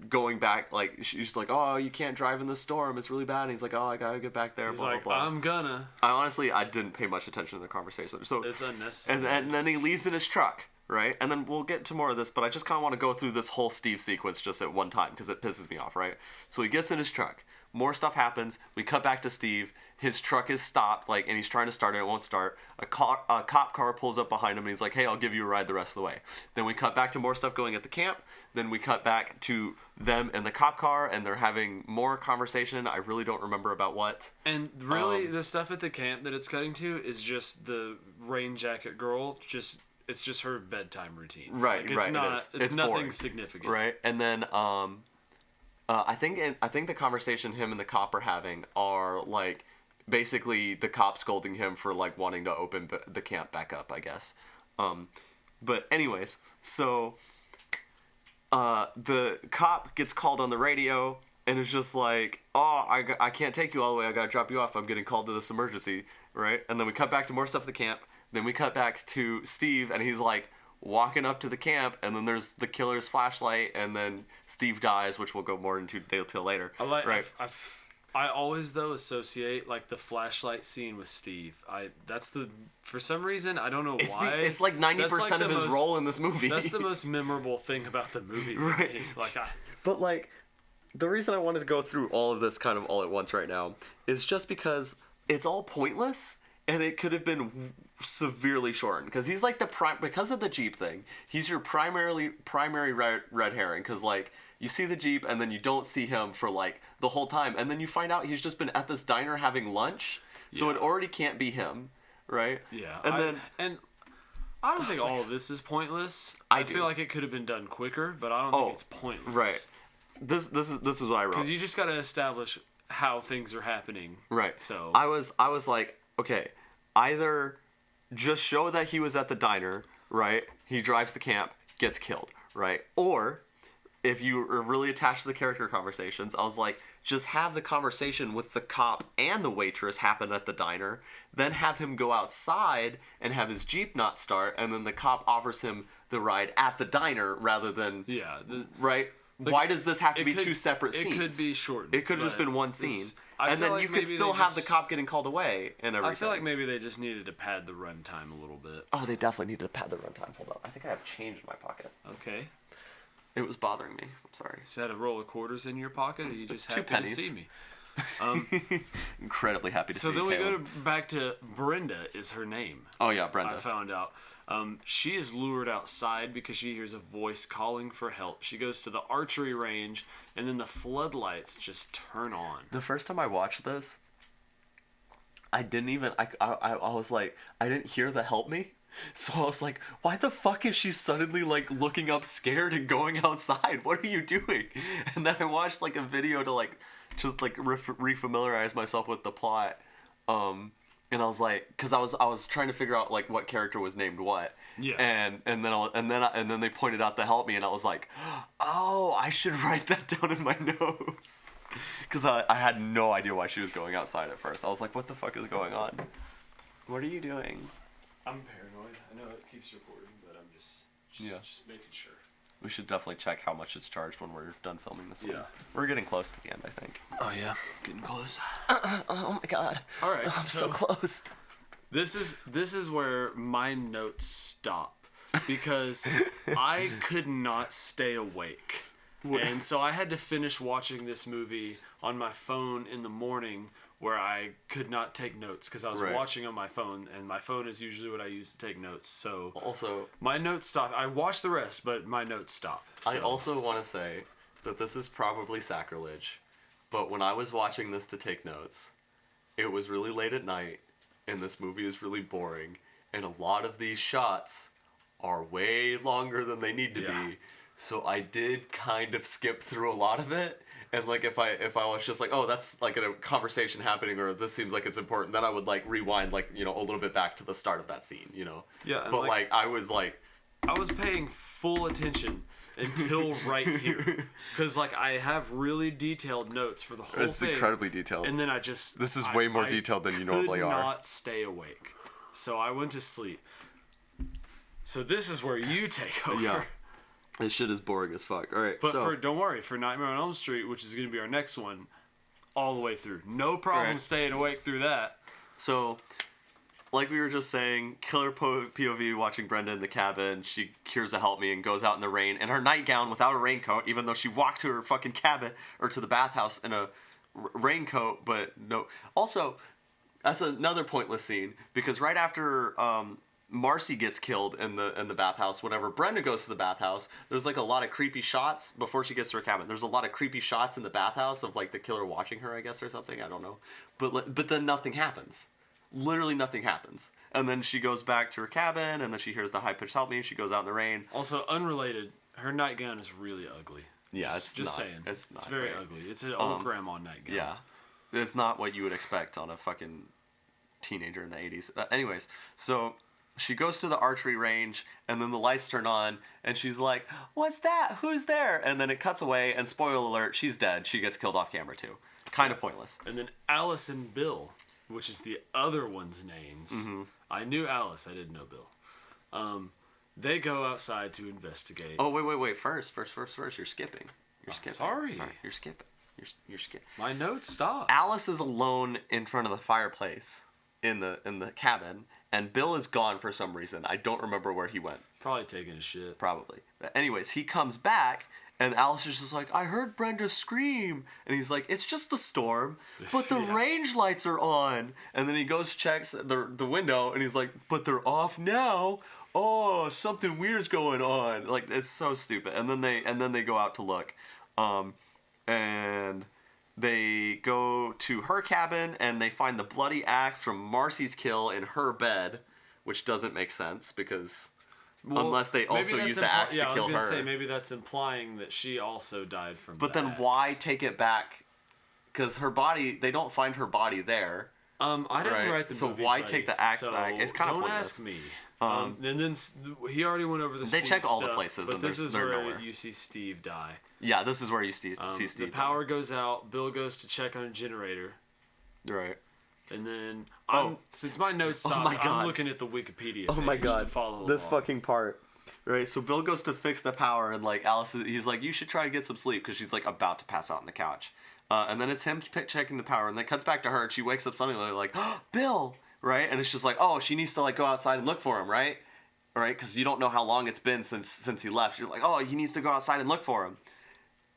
going back, like she's like, oh, you can't drive in the storm, it's really bad, and he's like, oh, I gotta get back there. He's blah, like, blah, blah. I'm gonna. I didn't pay much attention to the conversation, so it's unnecessary. And then he leaves in his truck, right? And then we'll get to more of this, but I just kind of want to go through this whole Steve sequence just at one time because it pisses me off, right? So he gets in his truck, more stuff happens, we cut back to Steve, his truck is stopped, like, and he's trying to start it, it won't start. A cop car pulls up behind him and he's like, hey, I'll give you a ride the rest of the way. Then we cut back to more stuff going at the camp. Then we cut back to them in the cop car and they're having more conversation. I really don't remember about what. And really, the stuff at the camp that it's cutting to is just the rain jacket girl. It's just her bedtime routine. Right, right. It's nothing boring. Significant. Right, and then I think the conversation him and the cop are having are like basically the cop scolding him for like wanting to open the camp back up, I guess. But anyways, so the cop gets called on the radio and is just like, oh, I can't take you all the way, I gotta drop you off, I'm getting called to this emergency, right? And then we cut back to more stuff at the camp. Then we cut back to Steve and he's like walking up to the camp, and then there's the killer's flashlight, and then Steve dies, which we'll go more into detail later. I always though associate like the flashlight scene with Steve. For some reason I don't know why. It's like 90% of his role in this movie. That's the most memorable thing about the movie. Right. But like, the reason I wanted to go through all of this kind of all at once right now is just because it's all pointless. and it could have been severely shortened because he's like because of the Jeep thing. He's your primary red herring because like you see the Jeep and then you don't see him for like the whole time, and then you find out he's just been at this diner having lunch, so it already can't be him, right? Yeah, and I don't think all of this is pointless. I feel like it could have been done quicker, but I don't think it's pointless. Right. This is what I wrote. Because you just got to establish how things are happening. Right. So I was like, okay, either just show that he was at the diner, right? He drives the camp, gets killed, right? Or if you are really attached to the character conversations, I was like, just have the conversation with the cop and the waitress happen at the diner, then have him go outside and have his Jeep not start, and then the cop offers him the ride at the diner rather than right. Why does this have to be two separate scenes? It could be shortened. It could have just been one scene. And then you could still have the cop getting called away and everything. I feel like maybe they just needed to pad the runtime a little bit. Oh, they definitely needed to pad the runtime. Hold on. I think I have change in my pocket. Okay. It was bothering me. I'm sorry. Is that a roll of quarters in your pocket? Or you just happy to see me? Incredibly happy to see you, So then we go back to Brenda is her name. Oh, yeah, Brenda. I found out. She is lured outside because she hears a voice calling for help. She goes to the archery range, and then the floodlights just turn on. The first time I watched this, I didn't even... I was like, I didn't hear the help me. So I was like, why the fuck is she suddenly, like, looking up scared and going outside? What are you doing? And then I watched, like, a video to, like, just, like, refamiliarize myself with the plot. And I was like, because I was trying to figure out, like, what character was named what. Yeah. And then they pointed out the help me, and I was like, oh, I should write that down in my notes. Because I had no idea why she was going outside at first. I was like, what the fuck is going on? What are you doing? I'm paranoid. I know it keeps recording, but I'm just making sure. We should definitely check how much it's charged when we're done filming this one. Yeah. We're getting close to the end, I think. Oh, yeah. Getting close. Oh, my God. All right. I'm so close. This is where my notes stop because I could not stay awake. And so I had to finish watching this movie on my phone in the morning where I could not take notes because I was watching on my phone, and my phone is usually what I use to take notes. So also, my notes stopped. I watched the rest, but my notes stopped. So. I also want to say that this is probably sacrilege, but when I was watching this to take notes, it was really late at night, and this movie is really boring, and a lot of these shots are way longer than they need to be. So I did kind of skip through a lot of it. And, like, if I was just like, oh, that's, like, a conversation happening, or this seems like it's important, then I would, like, rewind, like, you know, a little bit back to the start of that scene, you know? Yeah. But, like, I was paying full attention until right here. Because, like, I have really detailed notes for the whole thing. It's incredibly detailed. And then I just... This is way more detailed than you normally are. I could not stay awake. So I went to sleep. So this is where you take over. Yeah. This shit is boring as fuck. All right, but don't worry, for Nightmare on Elm Street, which is going to be our next one, all the way through. No problem staying awake through that. So, like we were just saying, killer POV watching Brenda in the cabin. She hears a help me and goes out in the rain in her nightgown without a raincoat, even though she walked to her fucking cabin or to the bathhouse in a raincoat, but no. Also, that's another pointless scene because right after Marcy gets killed in the bathhouse. Whenever Brenda goes to the bathhouse, there's like a lot of creepy shots before she gets to her cabin. There's a lot of creepy shots in the bathhouse of like the killer watching her, I guess, or something. I don't know. But then nothing happens. Literally nothing happens. And then she goes back to her cabin, and then she hears the high-pitched help me, and she goes out in the rain. Also, unrelated, her nightgown is really ugly. Yeah, it's just saying. It's very ugly. It's an old grandma nightgown. Yeah. It's not what you would expect on a fucking teenager in the 80s. Anyways, so... She goes to the archery range, and then the lights turn on, and she's like, what's that? Who's there? And then it cuts away, and spoiler alert, she's dead. She gets killed off camera, too. Kind of pointless. And then Alice and Bill, which is the other one's names. Mm-hmm. I knew Alice. I didn't know Bill. They go outside to investigate. Oh, wait. First. You're skipping. Sorry. You're skipping. You're skipping. My notes stop. Alice is alone in front of the fireplace in the cabin. And Bill is gone for some reason. I don't remember where he went. Probably taking a shit. Probably. But anyways, he comes back, And Alice is just like, I heard Brenda scream. And he's like, it's just the storm, but the range lights are on. And then he goes, checks the window, and he's like, but they're off now. Oh, something weird's going on. Like, it's so stupid. And then they go out to look. And they go to her cabin, and they find the bloody axe from Marcy's kill in her bed, which doesn't make sense because... Well, unless they also use the axe to kill her. I was going to say, maybe that's implying that she also died from But the then axe. Why take it back? Because her body, they don't find her body there. I didn't write the movie, so why take the axe back? It's kind of pointless. Don't ask me. And then he already went over the Steve check all stuff, the places, but and this is they're where nowhere. you see Steve die. Yeah, this is where you see Steve The power goes out. Bill goes to check on a generator. Right. And then, since my notes stopped, I'm looking at the Wikipedia page to follow along. This fucking part. Right, so Bill goes to fix the power, and like Alice, he's like, you should try to get some sleep, because she's like about to pass out on the couch. And then it's him checking the power, and then it cuts back to her, and she wakes up suddenly like, oh, Bill, right? And it's just like, oh, she needs to like go outside and look for him, right? Right, because you don't know how long it's been since he left. You're like, oh, he needs to go outside and look for him.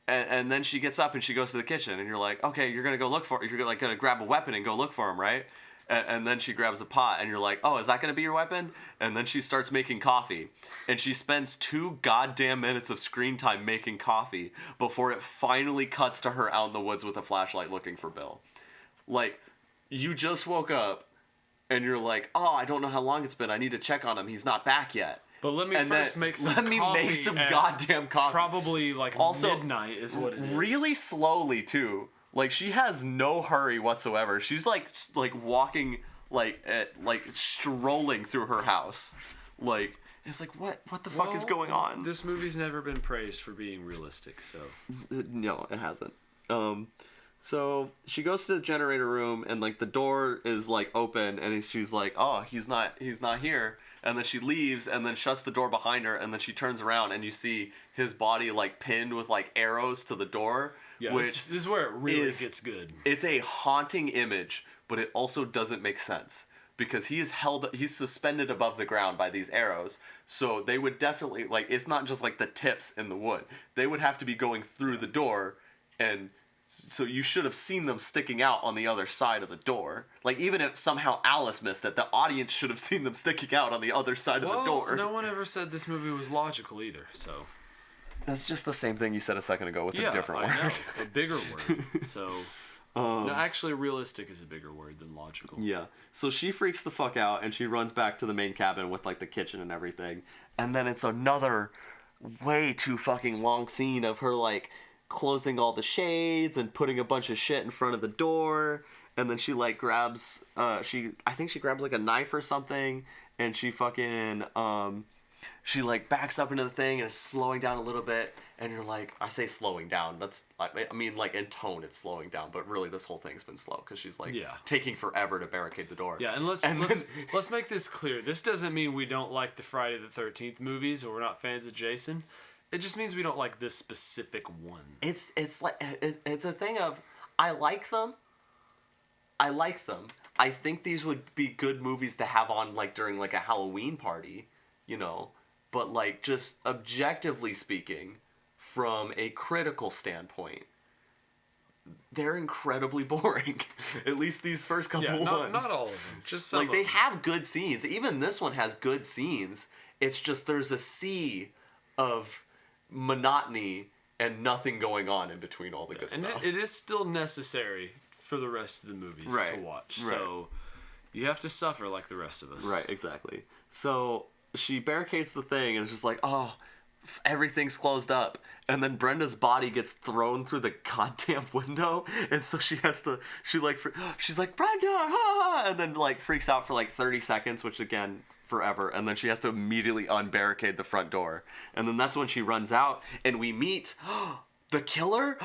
And then she gets up and she goes to the kitchen, and you're like, okay, you're gonna go look for, you're like gonna grab a weapon and go look for him, right? And then she grabs a pot, and you're like, oh, is that going to be your weapon? And then she starts making coffee. And she spends 2 goddamn minutes of screen time making coffee before it finally cuts to her out in the woods with a flashlight looking for Bill. Like, you just woke up, and you're like, oh, I don't know how long it's been. I need to check on him. He's not back yet. But let me first make some coffee. Let me make some goddamn coffee. Probably like also, midnight is what it is. Really slowly, too. Like, she has no hurry whatsoever. She's like walking, like strolling through her house. Like, it's like, what the fuck is going on? This movie's never been praised for being realistic, so. No, it hasn't. So she goes to the generator room, and like the door is like open, and she's like, oh, he's not here. And then she leaves, and then shuts the door behind her, and then she turns around, and you see his body like pinned with like arrows to the door. Yeah, this is where it really gets good. It's a haunting image, but it also doesn't make sense because he's suspended above the ground by these arrows. So they would definitely, like, it's not just like the tips in the wood. They would have to be going through the door, and so you should have seen them sticking out on the other side of the door. Like, even if somehow Alice missed it, the audience should have seen them sticking out on the other side of the door. No one ever said this movie was logical either, so... That's just the same thing you said a second ago with a different word. Know, a bigger word. So, no, actually, realistic is a bigger word than logical. Yeah. So she freaks the fuck out, and she runs back to the main cabin with like the kitchen and everything. And then it's another way too fucking long scene of her like closing all the shades and putting a bunch of shit in front of the door. And then she like grabs, I think she grabs like a knife or something, and she fucking she like backs up into the thing and is slowing down a little bit, and you're like, I say slowing down, that's, I mean like in tone it's slowing down, but really this whole thing's been slow because she's like taking forever to barricade the door. Yeah, and let's make this clear. This doesn't mean we don't like the Friday the 13th movies or we're not fans of Jason. It just means we don't like this specific one. It's a thing of I like them. I think these would be good movies to have on like during like a Halloween party, you know. But, like, just objectively speaking, from a critical standpoint, they're incredibly boring. At least these first couple ones. Not all of them. Just some like, they have good scenes. Even this one has good scenes. It's just there's a sea of monotony and nothing going on in between all the good stuff. And it is still necessary for the rest of the movies to watch. Right. So, you have to suffer like the rest of us. Right, exactly. So... she barricades the thing and it's just like, oh, everything's closed up. And then Brenda's body gets thrown through the goddamn window. And so she's like, Brenda, ah! And then like freaks out for like 30 seconds, which again, forever. And then she has to immediately unbarricade the front door. And then that's when she runs out and we meet the killer.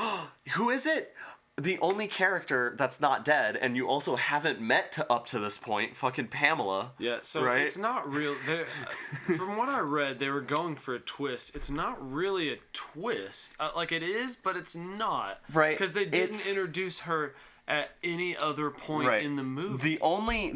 Who is it? The only character that's not dead, and you also haven't met up to this point, fucking Pamela. Yeah, so right? It's not real. From what I read, they were going for a twist. It's not really a twist. Like, it is, but it's not. Right. Because they didn't introduce her at any other point in the movie. The only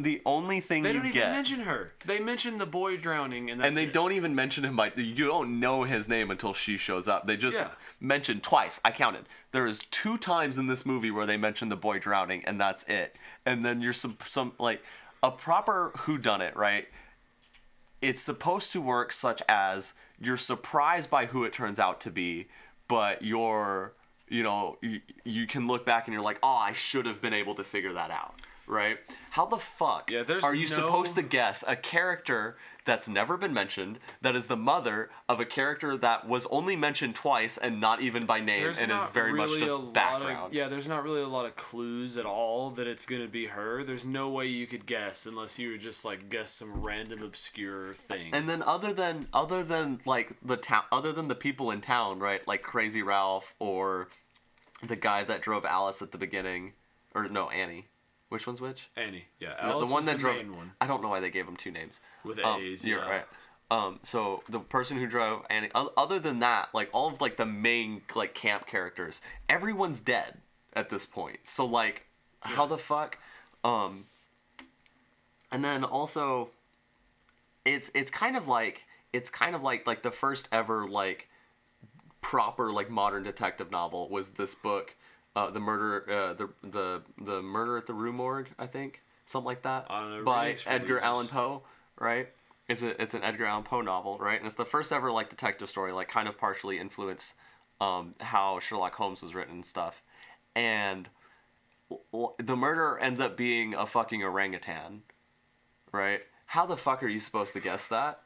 thing they you don't even get, mention her. They mention the boy drowning, and they don't even mention him by. You don't know his name until she shows up. They just Yeah. mention twice. I counted. There is 2 times in this movie where they mention the boy drowning, and that's it. And then you're some like a proper whodunit, right? It's supposed to work such as you're surprised by who it turns out to be, but you're. You can look back and you're like, oh, I should have been able to figure that out, right? How the fuck are you supposed to guess a character that's never been mentioned, that is the mother of a character that was only mentioned twice and not even by name and is very much just background? There's not really a lot of clues at all that it's going to be her. There's no way you could guess unless you would just like guess some random obscure thing. And then other than like other than the people in town, right? Like Crazy Ralph or the guy that drove Alice at the beginning, or no, Annie. Which one's which? Annie, yeah. Alice the one is that the drove. main one. I don't know why they gave him 2 names. With A's, You're right. So the person who drove Annie. Other than that, like all of like the main like camp characters, everyone's dead at this point. So like, how the fuck? And then also, it's kind of like the first ever like proper like modern detective novel was this book. The murder, the murder at the Rue Morgue, I think, something like that, by Edgar Allan Poe, right? It's an Edgar Allan Poe novel, right? And it's the first ever like detective story, like kind of partially influenced how Sherlock Holmes was written and stuff. And the murderer ends up being a fucking orangutan, right? How the fuck are you supposed to guess that?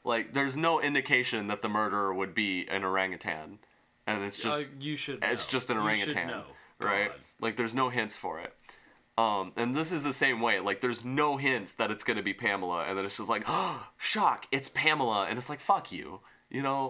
Like there's no indication that the murderer would be an orangutan. And it's just you should know. It's just an orangutan, right? God. Like there's no hints for it. And this is the same way. Like there's no hints that it's gonna be Pamela, and then it's just like, oh, shock, it's Pamela, and it's like, fuck you,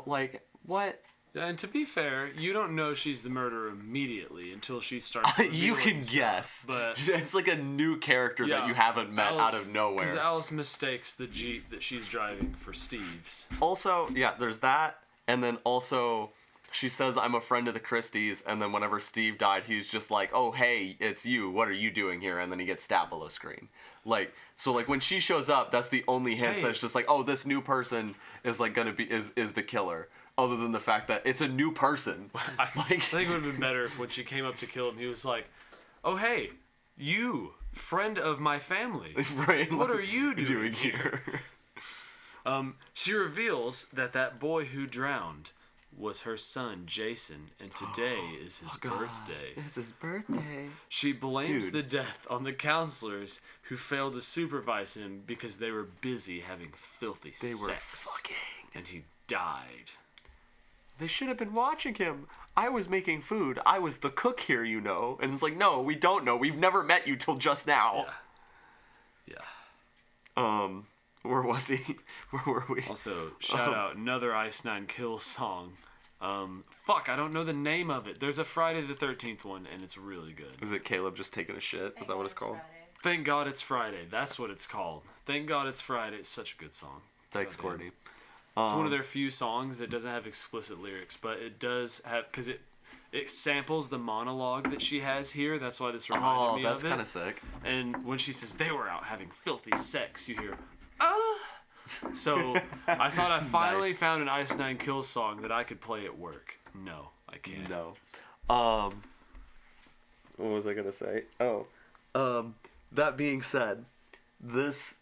like what? And to be fair, you don't know she's the murderer immediately until she starts. You can guess, but it's like a new character that you haven't met out of nowhere. Because Alice mistakes the Jeep that she's driving for Steve's. Also, there's that, and then also. She says, I'm a friend of the Christies, and then whenever Steve died, he's just like, oh, hey, it's you, what are you doing here? And then he gets stabbed below screen. Like, so, like, when she shows up, that's the only hint that it's just like, oh, this new person is, like, gonna be, is the killer. Other than the fact that it's a new person. I think it would have been better if when she came up to kill him, he was like, oh, hey, you, friend of my family. Right? What are you doing here? She reveals that boy who drowned was her son, Jason, and today is his birthday. It's his birthday. She blames the death on the counselors who failed to supervise him because they were busy having filthy sex. They were fucking. And he died. They should have been watching him. I was making food. I was the cook here, And it's like, no, we don't know. We've never met you till just now. Yeah. Where was he? Where were we? Also, shout out another Ice Nine Kills song. I don't know the name of it. There's a Friday the 13th one, and it's really good. Is it Caleb just taking a shit? Is that what it's called? Thank God It's Friday. That's what it's called. Thank God It's Friday. It's such a good song. Thanks, Courtney. It's one of their few songs that doesn't have explicit lyrics, but it does have, because it samples the monologue that she has here. That's why this reminded me of it. Oh, that's kind of sick. And when she says, they were out having filthy sex, you hear, So I thought I finally found an Ice Nine Kills song that I could play at work. No, I can't. No. What was I gonna say? That being said, this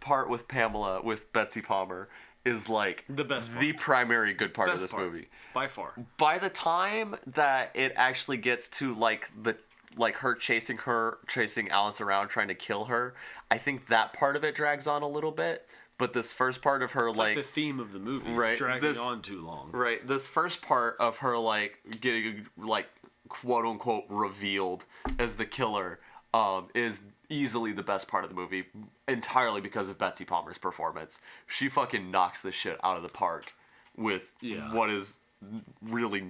part with Pamela, with Betsy Palmer, is like the best part. The primary good part of this movie. By far. By the time that it actually gets to her chasing Alice around trying to kill her, I think that part of it drags on a little bit. But this first part of her it's like the theme of the movie is dragging on too long. Right. This first part of her getting quote unquote revealed as the killer is easily the best part of the movie, entirely because of Betsy Palmer's performance. She fucking knocks this shit out of the park with what is really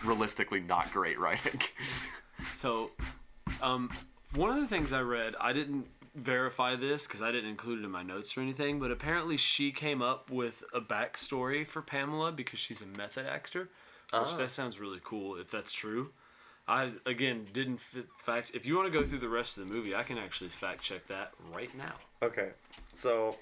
realistically not great writing. So, one of the things I read, I didn't verify this because I didn't include it in my notes or anything, but apparently she came up with a backstory for Pamela because she's a method actor, which that sounds really cool if that's true. I, again, didn't fact... If you want to go through the rest of the movie, I can actually fact check that right now. Okay. So,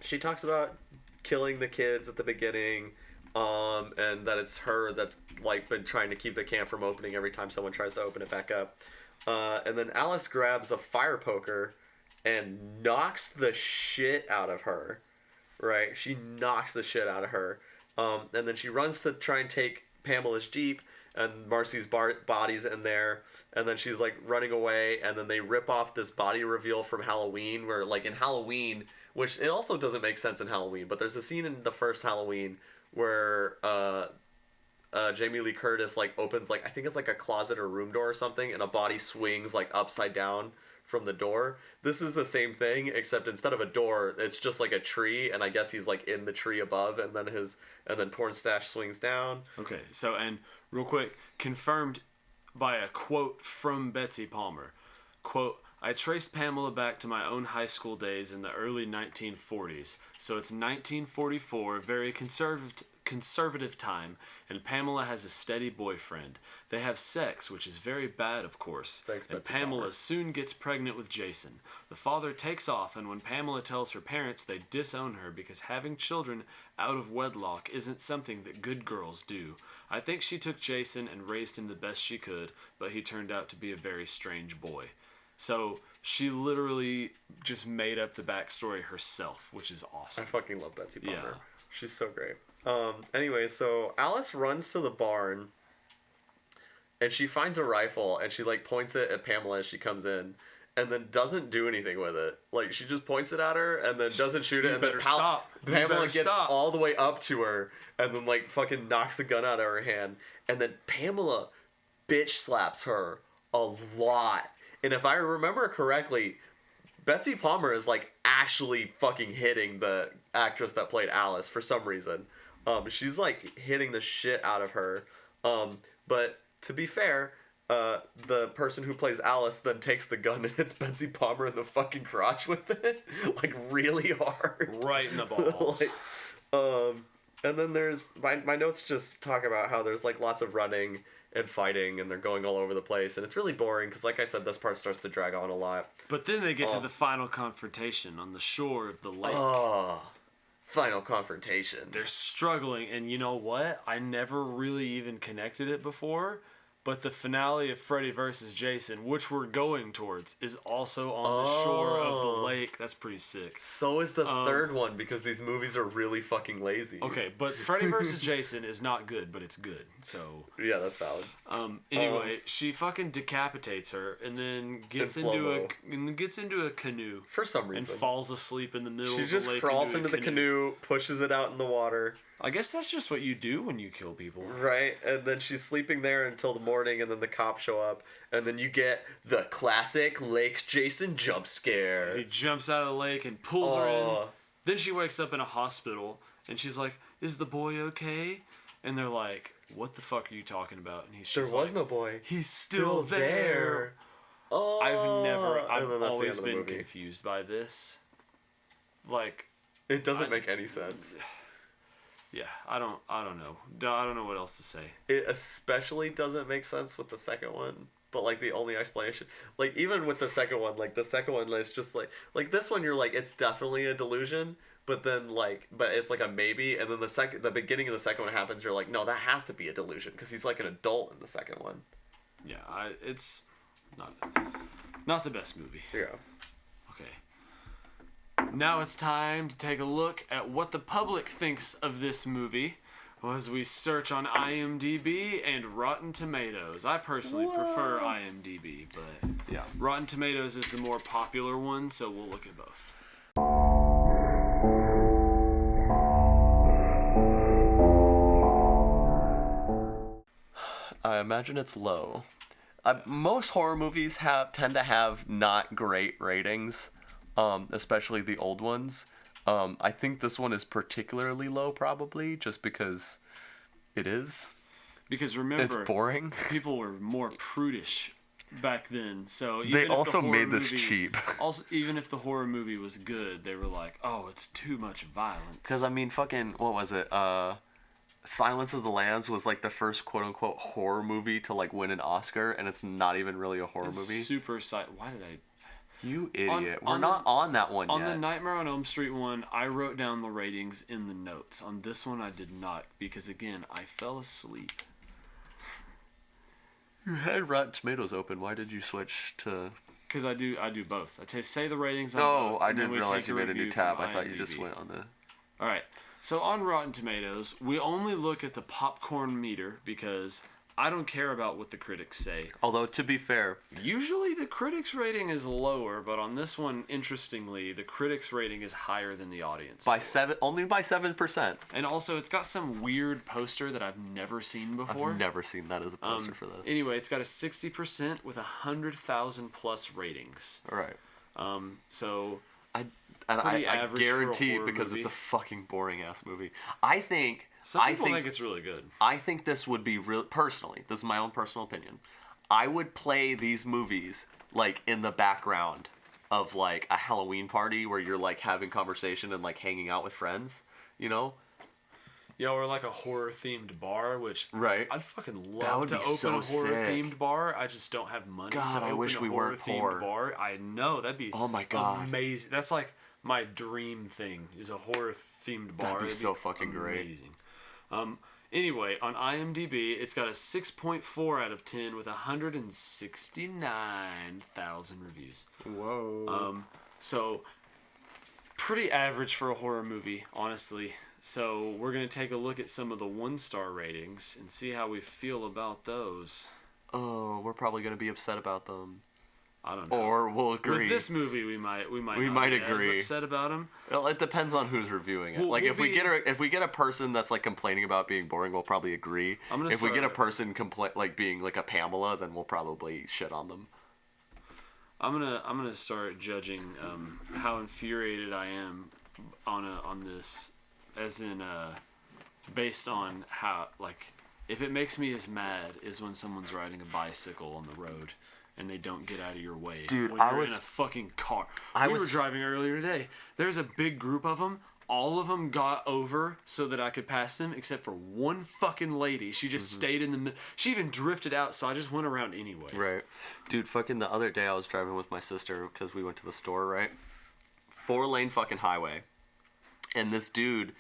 she talks about killing the kids at the beginning, and that it's her that's, like, been trying to keep the camp from opening every time someone tries to open it back up. And then Alice grabs a fire poker and knocks the shit out of her. Right? She knocks the shit out of her. And then she runs to try and take Pamela's Jeep, and Marcy's body's in there, and then she's like running away, and then they rip off this body reveal from Halloween, where like in Halloween, which it also doesn't make sense in Halloween, but there's a scene in the first Halloween where Jamie Lee Curtis like opens like, I think it's like a closet or room door or something, and a body swings like upside down from the door. This is the same thing, except instead of a door, it's just like a tree, and I guess he's like in the tree above, and then porn stash swings down. Okay, so, and real quick, confirmed by a quote from Betsy Palmer. Quote, I traced Pamela back to my own high school days in the early 1940s. So it's 1944, very conservative time, and Pamela has a steady boyfriend. They have sex, which is very bad, of course. Thanks, and Betsy Pamela Palmer. soon gets pregnant with Jason. The father takes off, and when Pamela tells her parents, they disown her because having children out of wedlock isn't something that good girls do. I think she took Jason and raised him the best she could, but he turned out to be a very strange boy. So she literally just made up the backstory herself, which is awesome. I fucking love Betsy Palmer. Yeah. She's so great. Anyway, so Alice runs to the barn, and she finds a rifle, and she like points it at Pamela as she comes in, and then doesn't do anything with it. Like, she just points it at her, and then doesn't shoot it, and then Pamela gets all the way up to her, and then like fucking knocks the gun out of her hand, and then Pamela bitch slaps her a lot. And if I remember correctly, Betsy Palmer is like actually fucking hitting the actress that played Alice for some reason. She's like hitting the shit out of her. But to be fair, the person who plays Alice then takes the gun and hits Betsy Palmer in the fucking crotch with it, like really hard, right in the balls. And then there's my notes just talk about how there's like lots of running and fighting, and they're going all over the place, and it's really boring because, like I said, this part starts to drag on a lot. But then they get to the final confrontation on the shore of the lake. Final confrontation. They're struggling, and you know what? I never really even connected it before, but the finale of Freddy vs. Jason, which we're going towards, is also on the shore of the lake. That's pretty sick. So is the third one, because these movies are really fucking lazy. Okay, but Freddy vs. Jason is not good, but it's good. So yeah, that's valid. Anyway, she fucking decapitates her, and then gets into a canoe for some reason, and falls asleep in the middle she of the lake. She just crawls into the canoe, pushes it out in the water. I guess that's just what you do when you kill people. Right, and then she's sleeping there until the morning, and then the cops show up, and then you get the classic Lake Jason jump scare. He jumps out of the lake and pulls her in. Then she wakes up in a hospital, and she's like, is the boy okay? And they're like, what the fuck are you talking about? And he's just there was no boy. He's still there. I've always been confused by this. Like, it doesn't make any sense. Yeah, I don't know. I don't know what else to say. It especially doesn't make sense with the second one. But, like, the only explanation... Like, even with the second one, is just, like, this one, you're like, it's definitely a delusion. But then, like... But it's, like, a maybe. And then the beginning of the second one happens, you're like, no, that has to be a delusion. Because he's, like, an adult in the second one. Yeah, it's not the best movie. Yeah. Okay. Now it's time to take a look at what the public thinks of this movie as we search on IMDb and Rotten Tomatoes. I personally prefer IMDb, but yeah, Rotten Tomatoes is the more popular one, so we'll look at both. I imagine it's low. Most horror movies tend to have not great ratings. Especially the old ones. I think this one is particularly low, probably, just because it is. Because remember, it's boring. People were more prudish back then, so even they if also the horror made this movie, cheap. Also, even if the horror movie was good, they were like, "Oh, it's too much violence." Because I mean, fucking, what was it? Silence of the Lambs was like the first quote unquote horror movie to like win an Oscar, and it's not even really a horror movie. Super Why did I? You idiot. We're not on that one On yet. the Nightmare on Elm Street one, I wrote down the ratings in the notes. On this one, I did not because again, I fell asleep. You had Rotten Tomatoes open. Why did you switch to? Because I do both. Say the ratings. On Oh, both, I and then didn't we realize take you made a new review tab. from I thought you just IMDb. went on the. All right. So on Rotten Tomatoes, we only look at the popcorn meter because I don't care about what the critics say. Although, to be fair, Usually the critics' rating is lower, but on this one, interestingly, the critics' rating is higher than the audience. only by 7%. And also, it's got some weird poster that I've never seen before. I've never seen that as a poster for this. Anyway, it's got a 60% with 100,000 plus ratings. All right. So I pretty average for a guarantee horror because movie. it's a fucking boring ass movie. I think some people think it's really good. I think this would be real personally. This is my own personal opinion. I would play these movies like in the background of like a Halloween party where you're like having conversation and like hanging out with friends, you know? Yeah, or like a horror themed bar, which Right. I'd fucking That love would to be open so a horror themed sick. bar. I just don't have money God, to open I wish a we horror weren't themed poor. bar. I know that'd be Oh my God. amazing. That's like my dream thing is a horror themed bar. That'd be so fucking great. amazing. Anyway, on IMDb, it's got a 6.4 out of 10 with 169,000 reviews. Whoa. So, pretty average for a horror movie, honestly. So, we're going to take a look at some of the 1-star ratings and see how we feel about those. Oh, we're probably gonna be upset about them, I don't know. or we'll agree. With this movie, we might not might be agree. as upset about them. Well, it depends on who's reviewing it. We'll- Like we'll if we be- get a person that's like complaining about being boring, we'll probably agree. I'm gonna If we get a start- person like being like a Pamela, then we'll probably shit on them. I'm gonna start judging how infuriated I am on this, as in based on how, like, if it makes me as mad as when someone's riding a bicycle on the road and they don't get out of your way. Dude, when I you're was- in a fucking car. I We was- were driving earlier today. There's a big group of them. All of them got over so that I could pass them, except for one fucking lady. She just stayed in the middle. She even drifted out, so I just went around anyway. Right. Dude, fucking the other day I was driving with my sister because we went to the store, right? 4-lane fucking highway. And this dude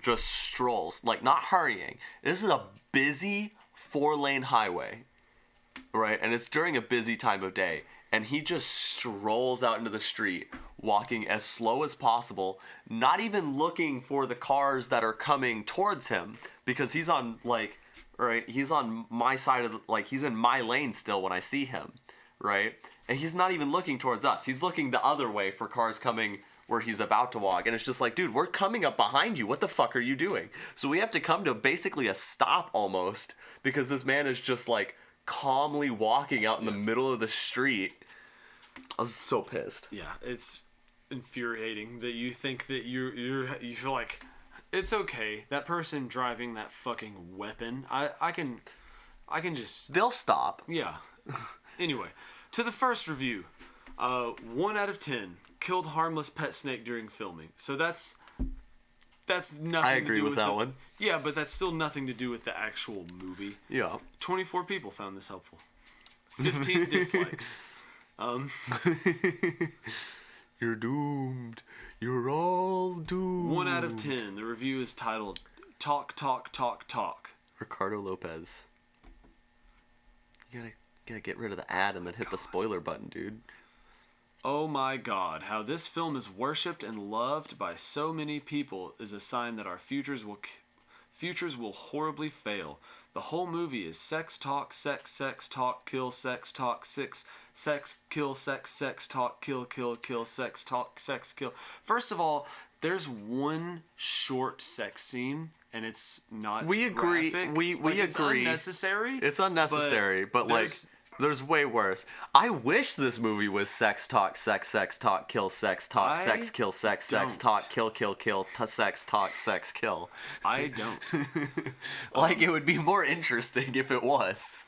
just strolls, like not hurrying. This is a busy 4-lane highway, right? And it's during a busy time of day. And he just strolls out into the street, walking as slow as possible, not even looking for the cars that are coming towards him, because he's on, like, right, he's on my side of the, like, he's in my lane still when I see him, right? And he's not even looking towards us. He's looking the other way for cars coming where he's about to walk. And it's just like, dude, we're coming up behind you. What the fuck are you doing? So we have to come to basically a stop almost, because this man is just, like, calmly walking out in the middle of the street. I was so pissed. Yeah, it's infuriating that you think that you feel like it's okay. That person driving that fucking weapon, I can just, They'll stop. yeah. Anyway, to the first review, 1 out of 10 killed harmless pet snake during filming. So that's nothing. I agree to do with that the, one. Yeah, but that's still nothing to do with the actual movie. Yeah. 24 people found this helpful. 15 dislikes. You're doomed. You're all doomed. 1 out of 10. The review is titled Talk, Talk, Talk, Talk. Ricardo Lopez. You gotta get rid of the ad and then hit the spoiler button, dude. Oh my god, how this film is worshipped and loved by so many people is a sign that our futures will horribly fail. The whole movie is sex talk, sex talk, kill, sex talk, sex kill, sex talk, kill, sex talk, sex kill. First of all, there's one short sex scene and it's not We agree. graphic. We It's agree. unnecessary. It's unnecessary, but like, there's way worse. I wish this movie was sex talk, sex talk, kill, sex talk, sex kill, sex talk, kill, sex talk, sex kill. I don't. Like, it would be more interesting if it was.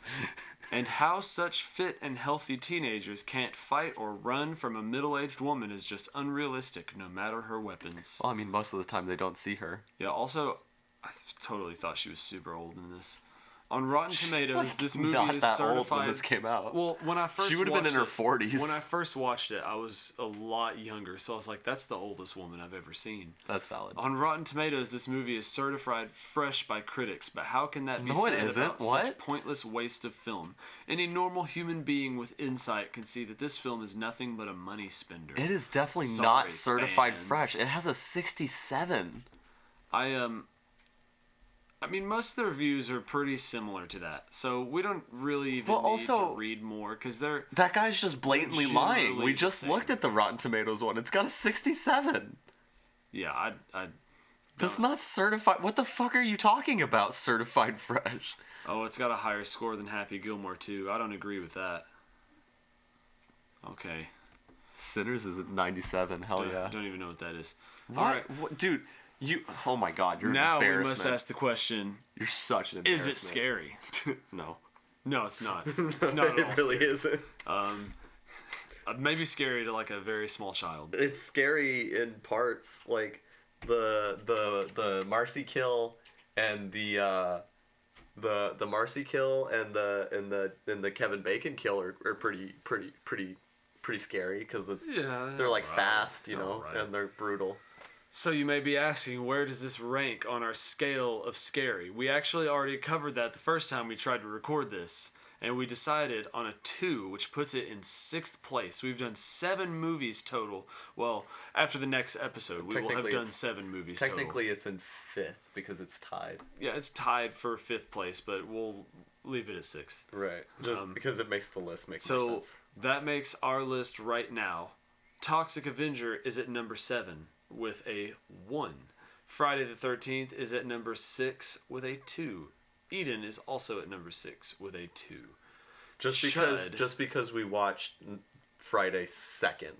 And how such fit and healthy teenagers can't fight or run from a middle-aged woman is just unrealistic, no matter her weapons. Well, I mean, most of the time they don't see her. Yeah, also, I totally thought she was super old in this. On Rotten Tomatoes, like, this movie not is that certified. old when this came out. Well, when I first She would have been in her watched it- 40s. When I first watched it, I was a lot younger, so I was like, "That's the oldest woman I've ever seen." That's valid. On Rotten Tomatoes, this movie is certified fresh by critics, but how can that be No, it said isn't. about What? such pointless waste of film? Any normal human being with insight can see that this film is nothing but a money spender. It is definitely Sorry, not certified fans. fresh. It has a 67. I mean, most of the reviews are pretty similar to that, so we don't really even But need also- to read more because they're. That guy's just blatantly lying. Generally We the just same. looked at the Rotten Tomatoes one. It's got a 67. Yeah, That's not certified. What the fuck are you talking about, certified fresh? Oh, it's got a higher score than Happy Gilmore too. I don't agree with that. Okay. Sinners is at 97. Hell yeah. Don't even know what that is. What? All right. What? Dude, you. Oh my god, you're Now an we embarrassment. must ask the question: You're such an is embarrassment. it scary? No. No, it's not. It's not at all. It really isn't. Maybe scary to like a very small child. It's scary in parts, like the Marcy kill and the Marcy kill and the Kevin Bacon kill are pretty scary because they're like alright, fast, you know, alright. and they're brutal. So you may be asking, where does this rank on our scale of scary? We actually already covered that the first time we tried to record this, and we decided on a 2, which puts it in 6th place. We've done 7 movies total. Well, after the next episode, we will have Technically done it's- 7 movies Technically, it's in 5th because it's tied. total. Yeah, it's tied for 5th place, but we'll leave it at 6th. Right. Just because it makes the list make more So sense. that makes our list right now. Toxic Avenger is at number 7 with a 1. Friday the 13th is at number 6 with a 2. Eden is also at number 6 with a 2. Just because we watched Friday 2nd,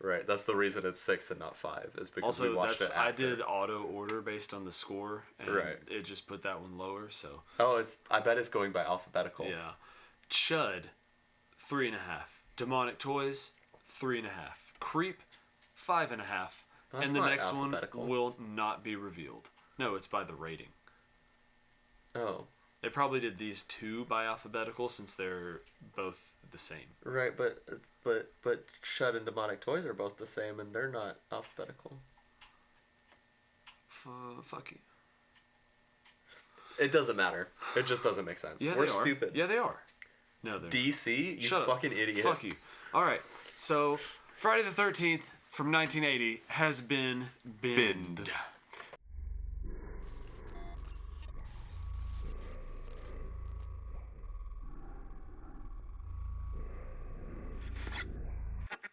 right? That's the reason it's 6 and not 5. Is because we Also, watched it I after. did auto order based on the score, and Right. it just put that one lower. So Oh, I bet it's going by alphabetical. yeah, Chud, 3.5. Demonic Toys, 3.5. Creep, 5.5. That's And the not next one alphabetical. will not be revealed. No, it's by the rating. Oh, They probably did these 2 by alphabetical since they're both the same. right, but Shud and Demonic Toys are both the same, and they're not alphabetical. Fuck you. It doesn't matter. It just doesn't make sense. Yeah, We're they are. stupid. Yeah, they are. No, they're DC, you Shut up. fucking idiot. Fuck you. All right. So Friday the 13th from 1980 has been binned.